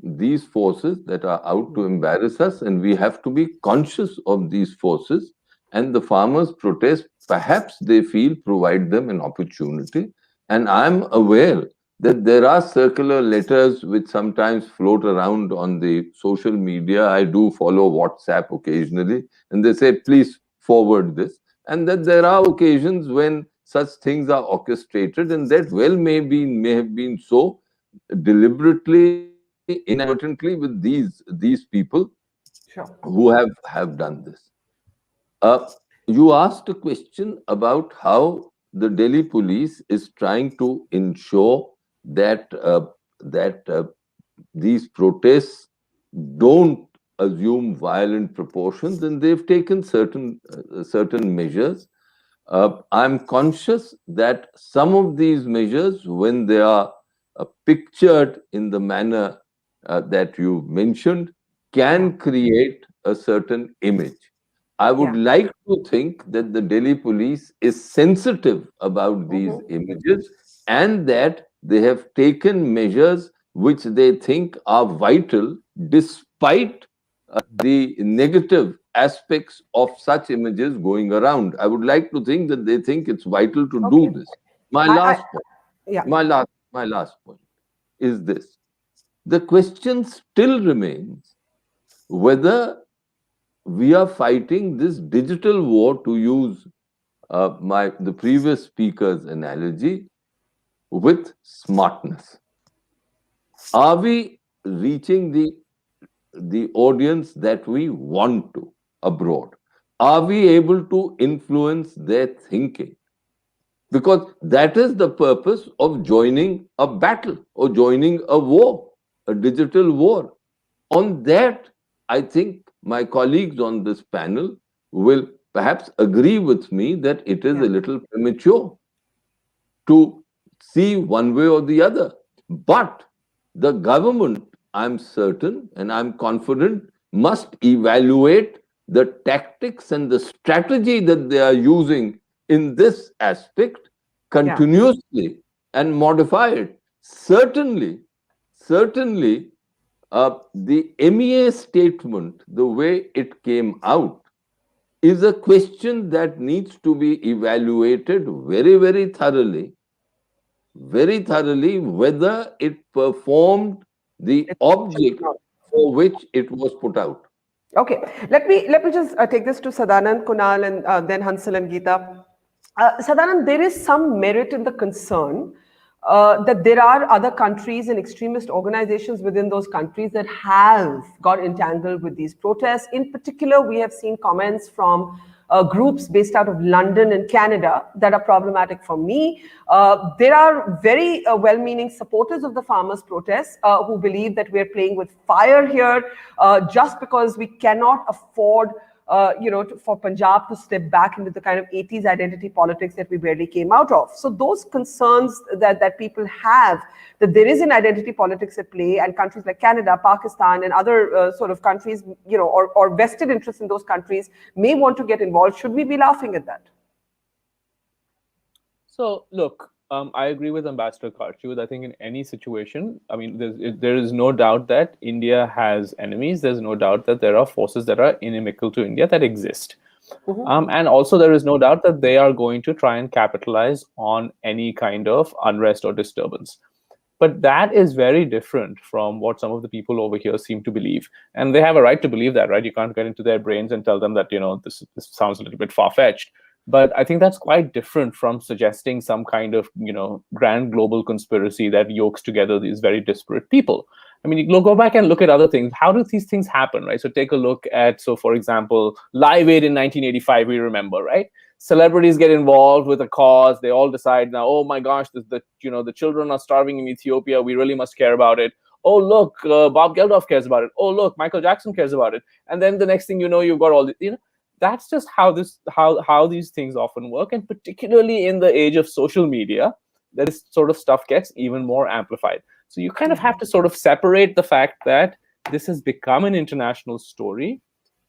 these forces that are out to embarrass us, and we have to be conscious of these forces. And the farmers' protest, perhaps they feel, provide them an opportunity. And I'm aware that there are circular letters which sometimes float around on the social media. I do follow WhatsApp occasionally, and they say, please forward this. And that there are occasions when such things are orchestrated, and that well may have been so deliberately, inadvertently with these people Sure. who have done this. Uh, you asked a question about how the Delhi police is trying to ensure that these protests don't assume violent proportions, and they've taken certain measures. I'm conscious that some of these measures, when they are pictured in the manner that you mentioned, Yeah. can create a certain image. I would Yeah. like to think that the Delhi police is sensitive about these Mhm. images and that they have taken measures which they think are vital despite the negative aspects of such images going around. I would like to think that they think it's vital to Okay. do this. My I last point, yeah. my last point is this. The question still remains whether we are fighting this digital war, to use the previous speaker's analogy, with smartness. Are we reaching the audience that we want to abroad? Are we able to influence their thinking? Because that is the purpose of joining a battle or joining a war, a digital war. On that, I think my colleagues on this panel will perhaps agree with me that it is Yeah. a little premature to see one way or the other. But the government, I'm certain and I'm confident, must evaluate the tactics and the strategy that they are using in this aspect Yeah. continuously and modify it. Certainly, the MEA statement, the way it came out, is a question that needs to be evaluated very thoroughly, whether it performed the It's object for which it was put out. okay. Let me just take this to Sadanand, Kunal, and then Hansal and Geeta. Sadanand, there is some merit in the concern that there are other countries and extremist organizations within those countries that have got entangled with these protests. In particular, we have seen comments from groups based out of London and Canada that are problematic for me. There are very well-meaning supporters of the farmers' protests who believe that we're playing with fire here just because we cannot afford for Punjab to step back into the kind of 80s identity politics that we barely came out of. So those concerns that people have, that there is an identity politics at play, and countries like Canada, Pakistan, and other sort of countries, or vested interests in those countries may want to get involved. Should we be laughing at that? So, look, I agree with Ambassador Kharchud. I think in any situation, I mean, there is no doubt that India has enemies. There's no doubt that there are forces that are inimical to India that exist. And also, there is no doubt that they are going to try and capitalize on any kind of unrest or disturbance. But that is very different from what some of the people over here seem to believe. And they have a right to believe that, right? You can't get into their brains and tell them that, this sounds a little bit far-fetched. But I think that's quite different from suggesting some kind of, grand global conspiracy that yokes together these very disparate people. I mean, you go back and look at other things. How do these things happen, right? So take a look at, for example, Live Aid in 1985, we remember, right? Celebrities get involved with a cause. They all decide now, oh my gosh, the children are starving in Ethiopia. We really must care about it. Oh, look, Bob Geldof cares about it. Oh, look, Michael Jackson cares about it. And then the next thing you know, you've got all the, that's just how these things often work. And particularly in the age of social media, this sort of stuff gets even more amplified. So you kind of have to sort of separate the fact that this has become an international story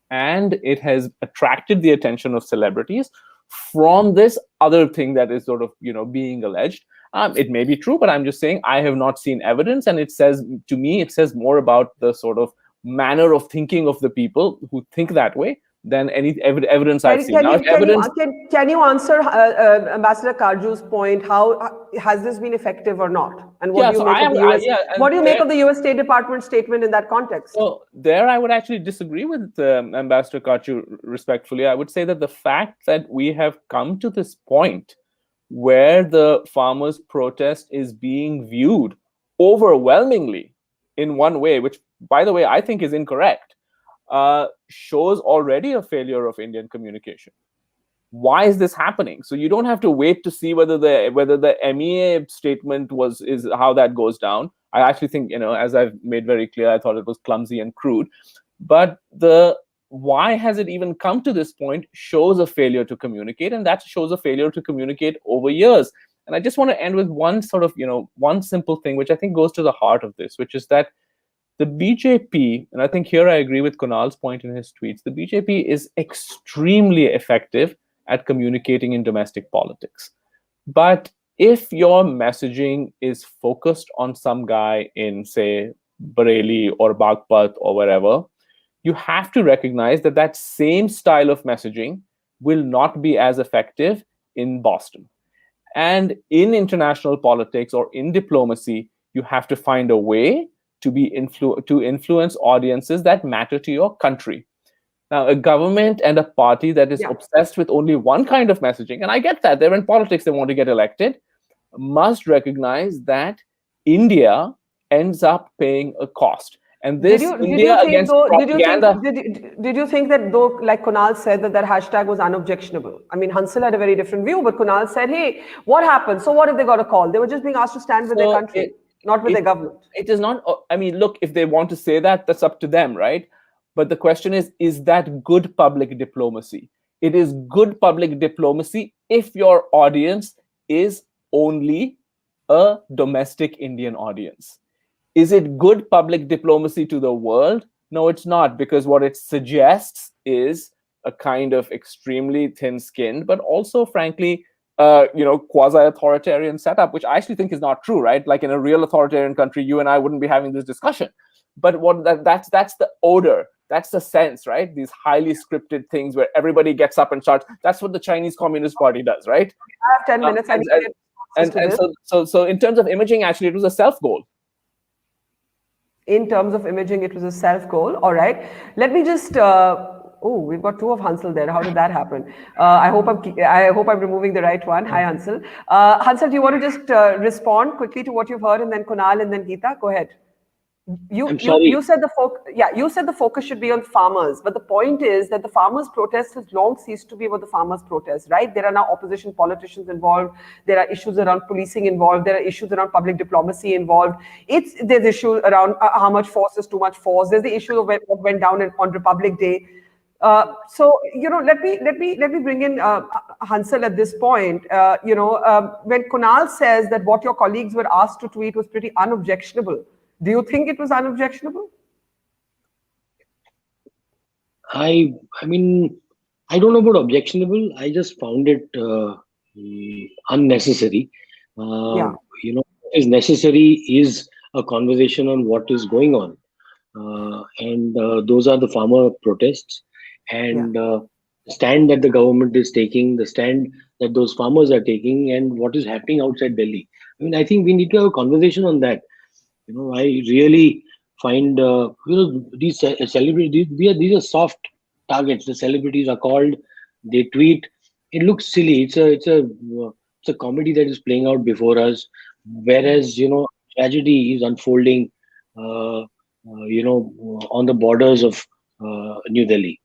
and it has attracted the attention of celebrities from this other thing that is sort of, being alleged. It may be true, but I'm just saying I have not seen evidence. And it says more about the sort of manner of thinking of the people who think that way than any evidence I've seen. Can you answer Ambassador Karju's point? How has this been effective or not? And what do you make of the US? What do you make of the US State Department statement in that context? So there, I would actually disagree with Ambassador Karju respectfully. I would say that the fact that we have come to this point where the farmers' protest is being viewed overwhelmingly in one way, which, by the way, I think is incorrect, shows already a failure of Indian communication. Why is this happening? So you don't have to wait to see whether the MEA statement is how that goes down. I actually think, as I've made very clear, I thought it was clumsy and crude. But why has it even come to this point shows a failure to communicate, and that shows a failure to communicate over years. And I just want to end with one sort of, one simple thing, which I think goes to the heart of this, which is that the BJP, and I think here I agree with Kunal's point in his tweets, the BJP is extremely effective at communicating in domestic politics. But if your messaging is focused on some guy in, say, Bareilly or Bagpat or wherever, you have to recognize that same style of messaging will not be as effective in Boston. And in international politics or in diplomacy, you have to find a way to influence audiences that matter to your country. Now, a government and a party that is obsessed with only one kind of messaging, and I get that, they're in politics, they want to get elected, must recognize that India ends up paying a cost. And this India against propaganda. Did you think that, though, like Kunal said, that hashtag was unobjectionable? I mean, Hansel had a very different view, but Kunal said, hey, what happened? So what if they got a call? They were just being asked to stand with their country, not with their government. It is not, I mean, look, if they want to say that, that's up to them, right? But the question is that good public diplomacy? It is good public diplomacy if your audience is only a domestic Indian audience. Is it good public diplomacy to the world? No, it's not, because what it suggests is a kind of extremely thin-skinned, but also, frankly, quasi-authoritarian setup, which I actually think is not true, right? Like in a real authoritarian country, you and I wouldn't be having this discussion. But that's the odor, that's the sense, right? These highly scripted things where everybody gets up and starts. That's what the Chinese Communist Party does, right? I have 10 minutes. So in terms of imaging, actually, it was a self-goal. In terms of imaging, it was a self-goal. All right. Let me just. We've got two of Hansel there. How did that happen? I hope I'm removing the right one. Hi, Hansel. Hansel, do you want to just respond quickly to what you've heard, and then Kunal, and then Geeta? Go ahead. You said the focus should be on farmers, but the point is that the farmers' protest has long ceased to be about the farmers' protest, right? There are now opposition politicians involved. There are issues around policing involved. There are issues around public diplomacy involved. There's issues around how much force is too much force. There's the issue of what went down on Republic Day. So let me bring in Hansel at this point. When Kunal says that what your colleagues were asked to tweet was pretty unobjectionable, do you think it was unobjectionable? I mean, I don't know about objectionable. I just found it unnecessary. What is necessary is a conversation on what is going on. And those are the farmer protests. And the stand that the government is taking, the stand that those farmers are taking, and what is happening outside Delhi. I mean, I think we need to have a conversation on that. I really find these celebrities, these are soft targets. The celebrities are called, they tweet, it looks silly. It's a comedy that is playing out before us, whereas tragedy is unfolding, on the borders of New Delhi.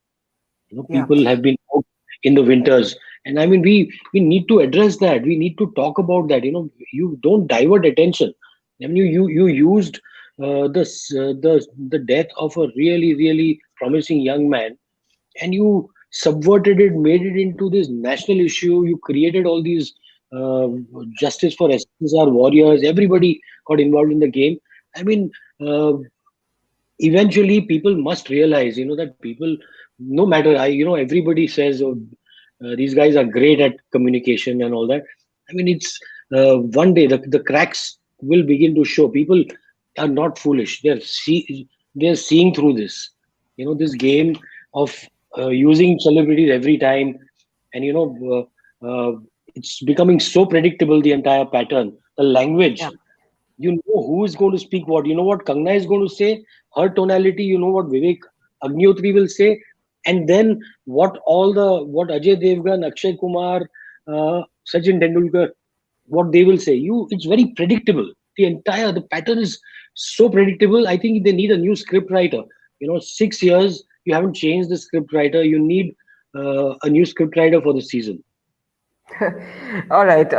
Yeah. People have been out in the winters, and I mean, we need to address that. We need to talk about that. You don't divert attention. I mean, you used the death of a really promising young man, and you subverted it, made it into this national issue. You created all these uh, justice for SSR warriors. Everybody got involved in the game. I mean, uh, eventually people must realize, that people, no matter, everybody says, oh, these guys are great at communication and all that. I mean, it's one day the cracks will begin to show. People are not foolish. They're seeing through this, this game of using celebrities every time. And it's becoming so predictable, the entire pattern, the language. Yeah. You know who is going to speak what. You know what Kangna is going to say, her tonality. You know what Vivek Agnihotri will say, and then what Ajay Devgan, Akshay Kumar, Sachin Tendulkar, what they will say. It's very predictable. The pattern is so predictable. I think they need a new script writer. 6 years you haven't changed the script writer. You need a new script writer for the season. All right,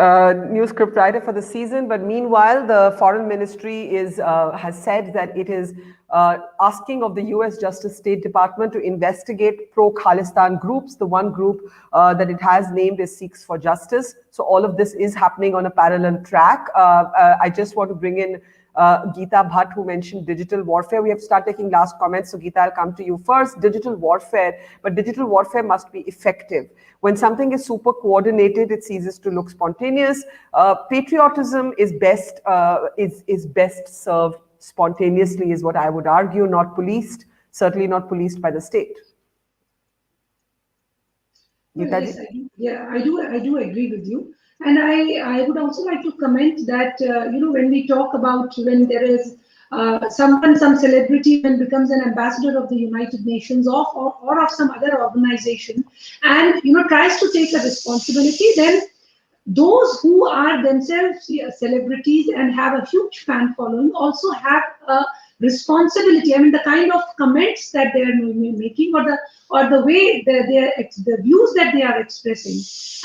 new script writer for the season. But meanwhile, the Foreign Ministry has said that it is asking of the U.S. Justice State Department to investigate pro-Khalistan groups. The one group that it has named is Sikhs for Justice. So all of this is happening on a parallel track. I just want to bring in Geeta Bhatt, who mentioned digital warfare. We have to start taking last comments. So Geeta, I'll come to you first. Digital warfare, but digital warfare must be effective. When something is super coordinated, it ceases to look spontaneous. Patriotism is best served spontaneously, is what I would argue, not policed, certainly not policed by the state. Geeta Yes, I do agree with you. And I would also like to comment that, when we talk about when there is some celebrity then becomes an ambassador of the United Nations or of some other organization and, tries to take a responsibility, then those who are themselves celebrities and have a huge fan following also have a responsibility. I mean, the kind of comments that they are making, or the way the views that they are expressing,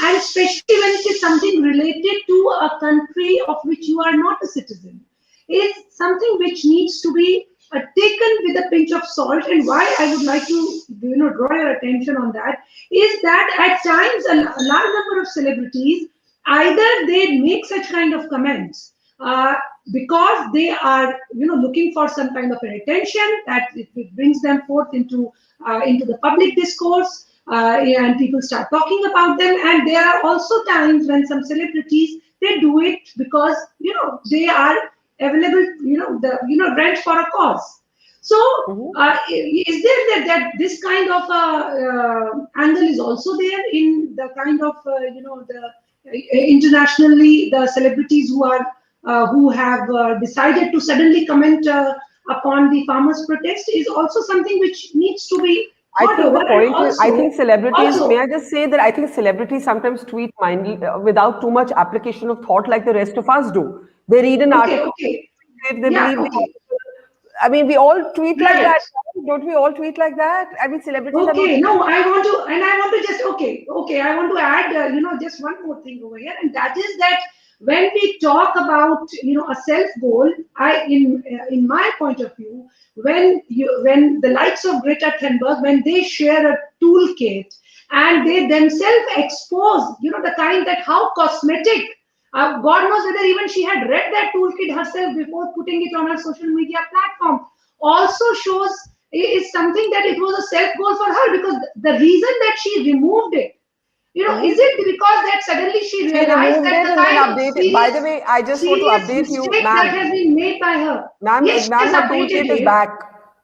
and especially when it is something related to a country of which you are not a citizen, is something which needs to be taken with a pinch of salt. And why I would like to draw your attention on that is that at times a large number of celebrities, either they make such kind of comments because they are looking for some kind of an attention that it brings them forth into the public discourse, and people start talking about them. And there are also times when some celebrities, they do it because they are available, rent for a cause. So is there that this kind of angle is also there in the kind of internationally, the celebrities who have decided to suddenly comment upon the farmers' protest is also something which needs to be thought over. I think celebrities, may I just say that I think celebrities sometimes tweet without too much application of thought like the rest of us do. They read an article, they believe the article. I mean, we all tweet like that. Don't we all tweet like that? I mean, celebrities are not... I want to just, I want to add, just one more thing over here. And that is that when we talk about, a self goal, in my point of view, when the likes of Greta Thunberg, when they share a toolkit and they themselves expose, the kind that how cosmetic, God knows whether even she had read that toolkit herself before putting it on her social media platform, also shows is something that it was a self goal for her, because the reason that she removed it, is it because that suddenly she realized that the kind of serious, by the way, I just want to update you, mistake that has been made by her. Ma'am, Yes, her toolkit is back.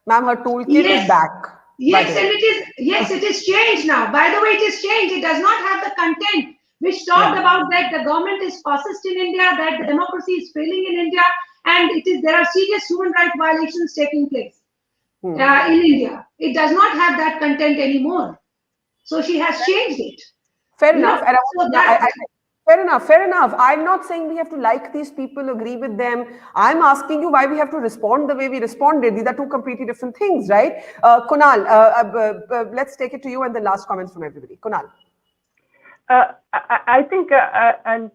Ma'am, her toolkit is back. Yes, and it is changed now. By the way, it is changed. It does not have the content which talked about that the government is fascist in India, that the democracy is failing in India, and there are serious human rights violations taking place in India. It does not have that content anymore. So she has changed it. Fair enough. And So that fair enough. I'm not saying we have to like these people, agree with them. I'm asking you why we have to respond the way we responded. These are two completely different things, right? Kunal, let's take it to you and the last comments from everybody. Kunal. I think, and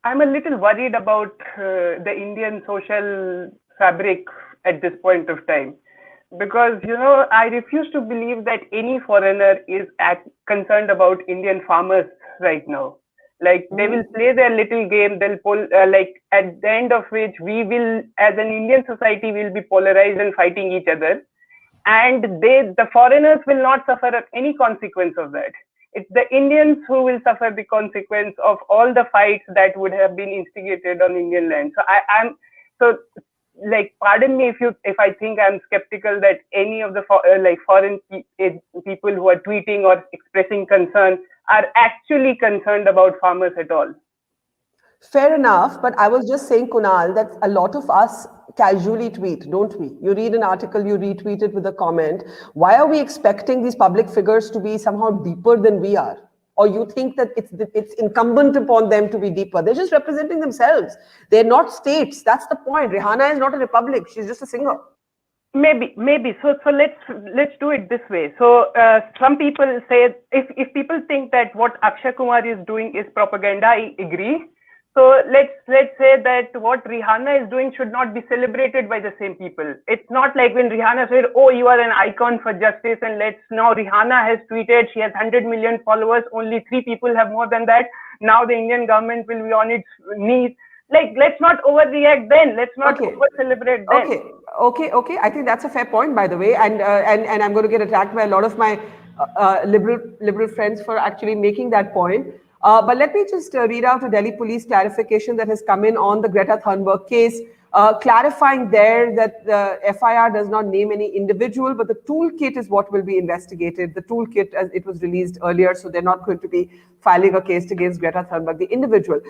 I'm a little worried about the Indian social fabric at this point of time, because I refuse to believe that any foreigner is concerned about Indian farmers right now. Like, they will play their little game, they'll like, at the end of which we will, as an Indian society, will be polarized and fighting each other, and the foreigners will not suffer any consequence of that. It's the Indians who will suffer the consequence of all the fights that would have been instigated on Indian land. So like, pardon me if I think I'm skeptical that any of the foreign people who are tweeting or expressing concern are actually concerned about farmers at all. Fair enough, but I was just saying, Kunal, that a lot of us casually tweet, don't we? You read an article, you retweet it with a comment. Why are we expecting these public figures to be somehow deeper than we are? Or you think that it's incumbent upon them to be deeper? They're just representing themselves. They're not states. That's the point. Rihanna is not a republic. She's just a singer. Maybe. So let's do it this way. So some people say, if people think that what Akshay Kumar is doing is propaganda, I agree. So let's say that what Rihanna is doing should not be celebrated by the same people. It's not like when Rihanna said, "Oh, you are an icon for justice," and now Rihanna has tweeted, she has 100 million followers, only 3 people have more than that. Now the Indian government will be on its knees. Like, let's not overreact then. Let's not over-celebrate then. Okay. I think that's a fair point, by the way. And I'm going to get attacked by a lot of my liberal friends for actually making that point. But let me just read out a Delhi police clarification that has come in on the Greta Thunberg case, clarifying there that the FIR does not name any individual, but the toolkit is what will be investigated. The toolkit, as it was released earlier, so they're not going to be filing a case against Greta Thunberg, the individual.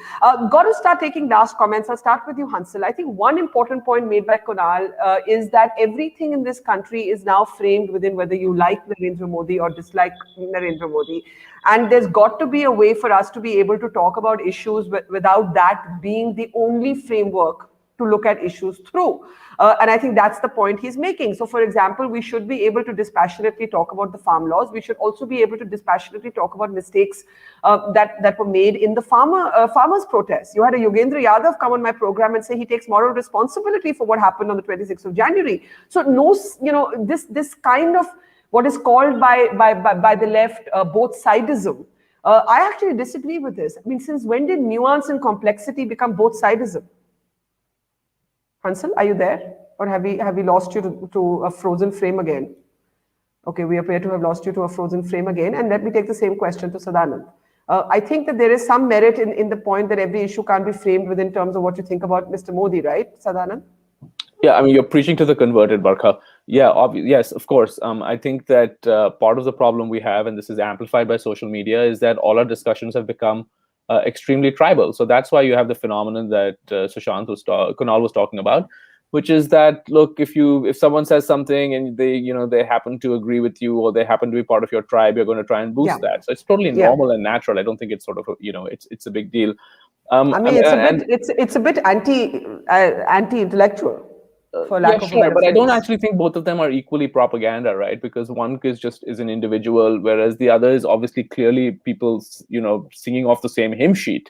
Got to start taking last comments. I'll start with you, Hansel. I think one important point made by Kunal is that everything in this country is now framed within whether you like Narendra Modi or dislike Narendra Modi. And there's got to be a way for us to be able to talk about issues without that being the only framework to look at issues through. And I think that's the point he's making. So, for example, we should be able to dispassionately talk about the farm laws. We should also be able to dispassionately talk about mistakes that were made in the farmers' protests. You had a Yogendra Yadav come on my program and say he takes moral responsibility for what happened on the 26th of January. So, this kind of what is called by the left both sidism. I actually disagree with this. I mean, since when did nuance and complexity become both sidism? Hansel, are you there? Or have we lost you to a frozen frame again? Okay, we appear to have lost you to a frozen frame again. And let me take the same question to Sadanand. I think that there is some merit in the point that every issue can't be framed within terms of what you think about Mr. Modi, right, Sadanand? Yeah, I mean, you're preaching to the converted, Barkha. Yeah, yes, of course. I think that part of the problem we have, and this is amplified by social media, is that all our discussions have become extremely tribal. So that's why you have the phenomenon that Kunal was talking about, which is that, look, if someone says something and they happen to agree with you or they happen to be part of your tribe, you're going to try and boost that. So it's totally normal and natural. I don't think it's sort of it's a big deal. I mean, it's a bit anti-intellectual. For lack of a better but I don't phrase. actually think both of them are equally propaganda, right? Because one is an individual, whereas the other is obviously clearly people, singing off the same hymn sheet.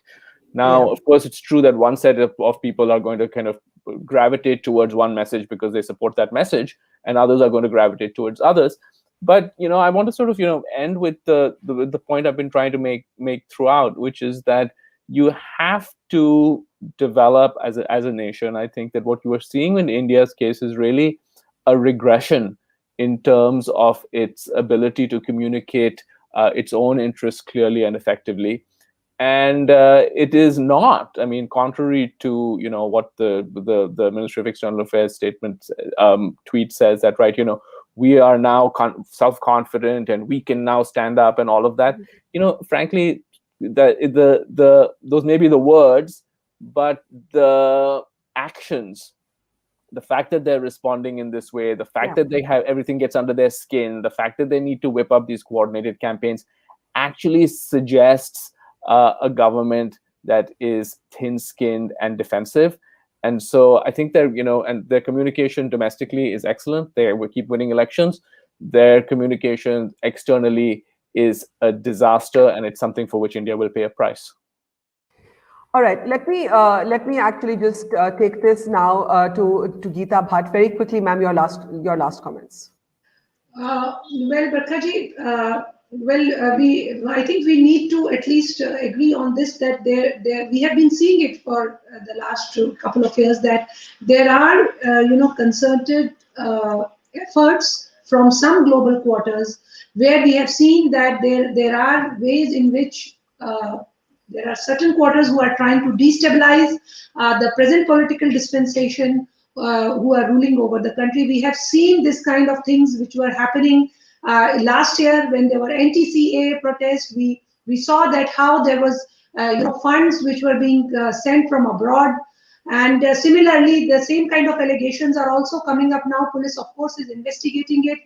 Now, of course, it's true that one set of people are going to kind of gravitate towards one message because they support that message, and others are going to gravitate towards others. But I want to sort of end with the point I've been trying to make throughout, which is that you have to develop as a nation. I think that what you are seeing in India's case is really a regression in terms of its ability to communicate its own interests clearly and effectively. And it is not, I mean, contrary to what the Ministry of External Affairs statement tweet says, that we are now self-confident and we can now stand up and all of that. Frankly, those may be the words, but the actions, the fact that they're responding in this way, the fact that they have everything gets under their skin, the fact that they need to whip up these coordinated campaigns, actually suggests a government that is thin-skinned and defensive. And so I think and their communication domestically is excellent. They will keep winning elections. Their communication externally is a disaster, and it's something for which India will pay a price. All right, let me actually just take this now to Geeta Bhatt very quickly, ma'am. Your last comments. Well, Barkhaji, I think we need to at least agree on this, that we have been seeing it for the last couple of years, that there are, concerted efforts from some global quarters where we have seen that there are ways in which there are certain quarters who are trying to destabilize the present political dispensation, who are ruling over the country. We have seen this kind of things which were happening last year when there were anti-CA protests. We saw that how there was funds which were being sent from abroad. And similarly, the same kind of allegations are also coming up now. Police, of course, is investigating it.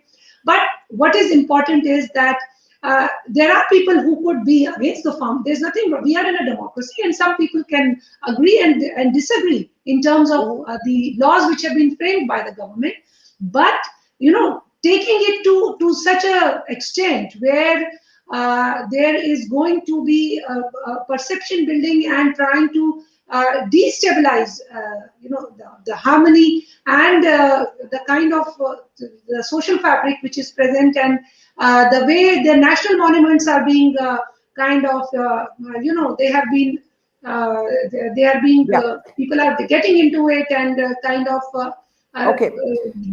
But what is important is that there are people who could be against the farm. There's nothing, but we are in a democracy, and some people can agree and disagree in terms of the laws which have been framed by the government. But taking it to such a extent where there is going to be a perception building and trying to destabilize, the harmony and the kind of the social fabric which is present, and the way the national monuments are being they have been they are being people are getting into it and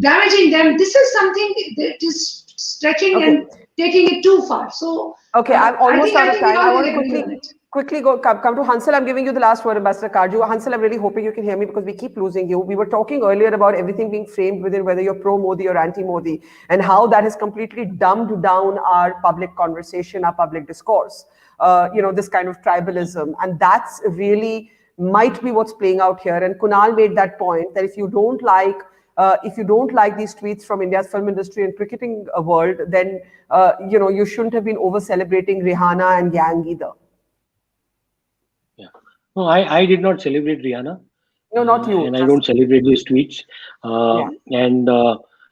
damaging them. This is something that is stretching and taking it too far. So I'm almost out of time. I want to quickly come to Hansal. I'm giving you the last word, Ambassador Karju. Hansal, I'm really hoping you can hear me because we keep losing you. We were talking earlier about everything being framed within whether you're pro-Modi or anti-Modi, and how that has completely dumbed down our public conversation, our public discourse. This kind of tribalism, and that's really might be what's playing out here. And Kunal made that point that if you don't like these tweets from India's film industry and cricketing world, then you shouldn't have been over celebrating Rihanna and Yang either. Yeah. No, I did not celebrate Rihanna. No, not you. And I don't celebrate these tweets. And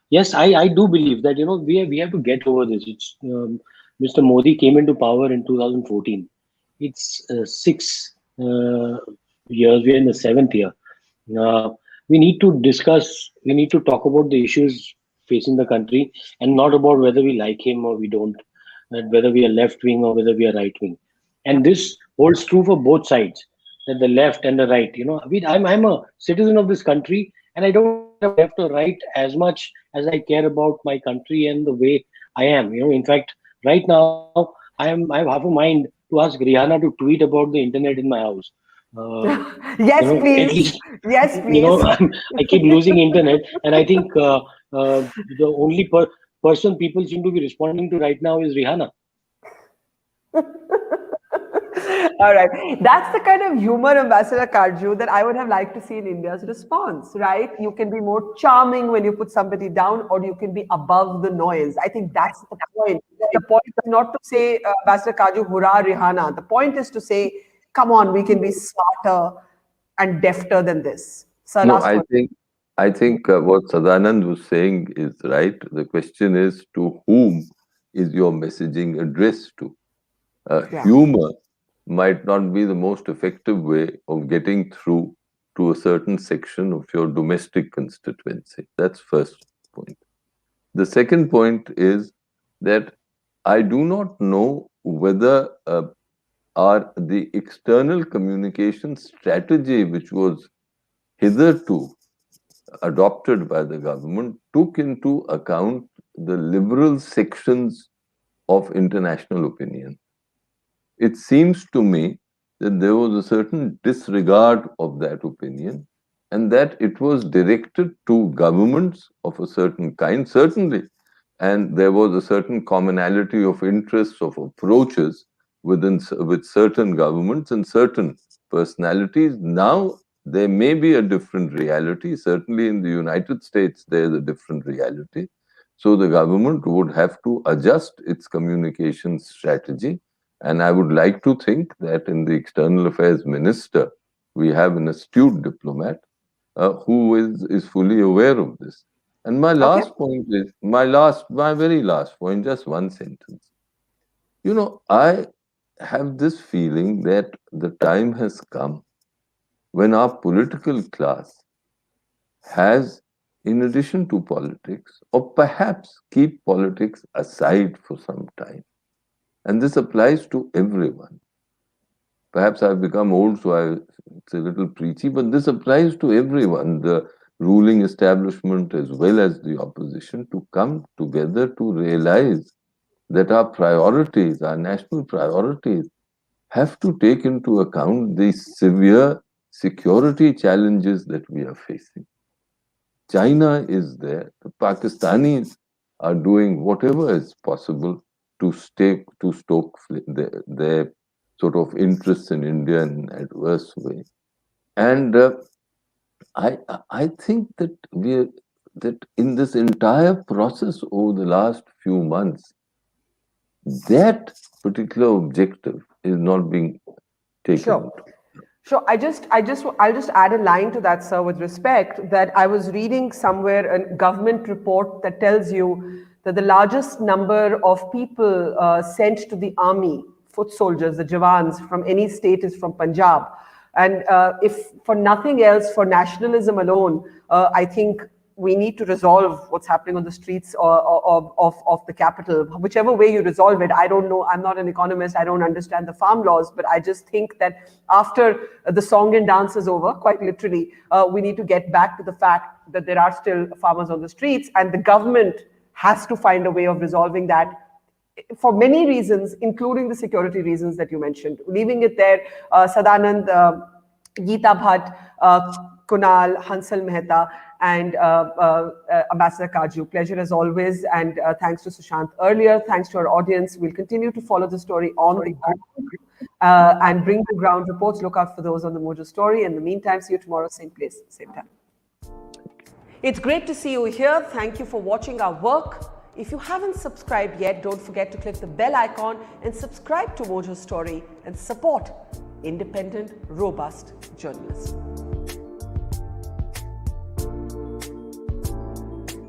yes, I do believe that we have to get over this. It's Mr. Modi came into power in 2014. It's 6 years. We're in the 7th year. We need to discuss. We need to talk about the issues facing the country, and not about whether we like him or we don't, whether we are left wing or whether we are right wing. And this holds true for both sides, that the left and the right. I'm a citizen of this country, and I don't care about left or right as much as I care about my country and the way I am. In fact, right now I have half a mind to ask Rihanna to tweet about the internet in my house. Yes, please. At least, yes, please. I keep losing internet, and I think the only person people seem to be responding to right now is Rihanna. All right. That's the kind of humor, Ambassador Karju, that I would have liked to see in India's response, right? You can be more charming when you put somebody down, or you can be above the noise. I think that's the point. The point is not to say, Ambassador Karju, hurrah, Rihanna. The point is to say, come on, we can be smarter and defter than this. Sir, no, I think what Sadanand was saying is right. The question is, to whom is your messaging addressed to? Humor might not be the most effective way of getting through to a certain section of your domestic constituency. That's first point. The second point is that I do not know whether the external communication strategy, which was hitherto adopted by the government, took into account the liberal sections of international opinion. It seems to me that there was a certain disregard of that opinion, and that it was directed to governments of a certain kind, certainly, and there was a certain commonality of interests, of approaches with certain governments and certain personalities. Now, there may be a different reality. Certainly in the United States, there is a different reality. So the government would have to adjust its communication strategy And I would like to think that in the External Affairs Minister, we have an astute diplomat who is fully aware of this. And my last point is, my very last point, just one sentence. You know, I have this feeling that the time has come when our political class has, in addition to politics, or perhaps keep politics aside for some time. And this applies to everyone. Perhaps I've become old, so it's a little preachy, but this applies to everyone, the ruling establishment as well as the opposition, to come together to realize that our priorities, our national priorities, have to take into account the severe security challenges that we are facing. China is there. The Pakistanis are doing whatever is possible to stoke their sort of interests in India in an adverse way. And I think that that in this entire process over the last few months, that particular objective is not being taken. Sure. Sure. I'll just add a line to that, sir, with respect, that I was reading somewhere a government report that tells you that the largest number of people sent to the army, foot soldiers, the Jawans from any state, is from Punjab. And if for nothing else, for nationalism alone, I think we need to resolve what's happening on the streets of the capital. Whichever way you resolve it, I don't know. I'm not an economist. I don't understand the farm laws, but I just think that after the song and dance is over, quite literally, we need to get back to the fact that there are still farmers on the streets, and the government has to find a way of resolving that for many reasons, including the security reasons that you mentioned. Leaving it there, Sadanand, Geeta Bhatt, Kunal, Hansal Mehta, and Ambassador Kaju. Pleasure as always, and thanks to Sushant earlier. Thanks to our audience. We'll continue to follow the story on the ground and bring the ground reports. Look out for those on the Mojo Story. In the meantime, see you tomorrow, same place, same time. It's great to see you here. Thank you for watching our work. If you haven't subscribed yet, don't forget to click the bell icon and subscribe to Mojo Story and support independent, robust journalism.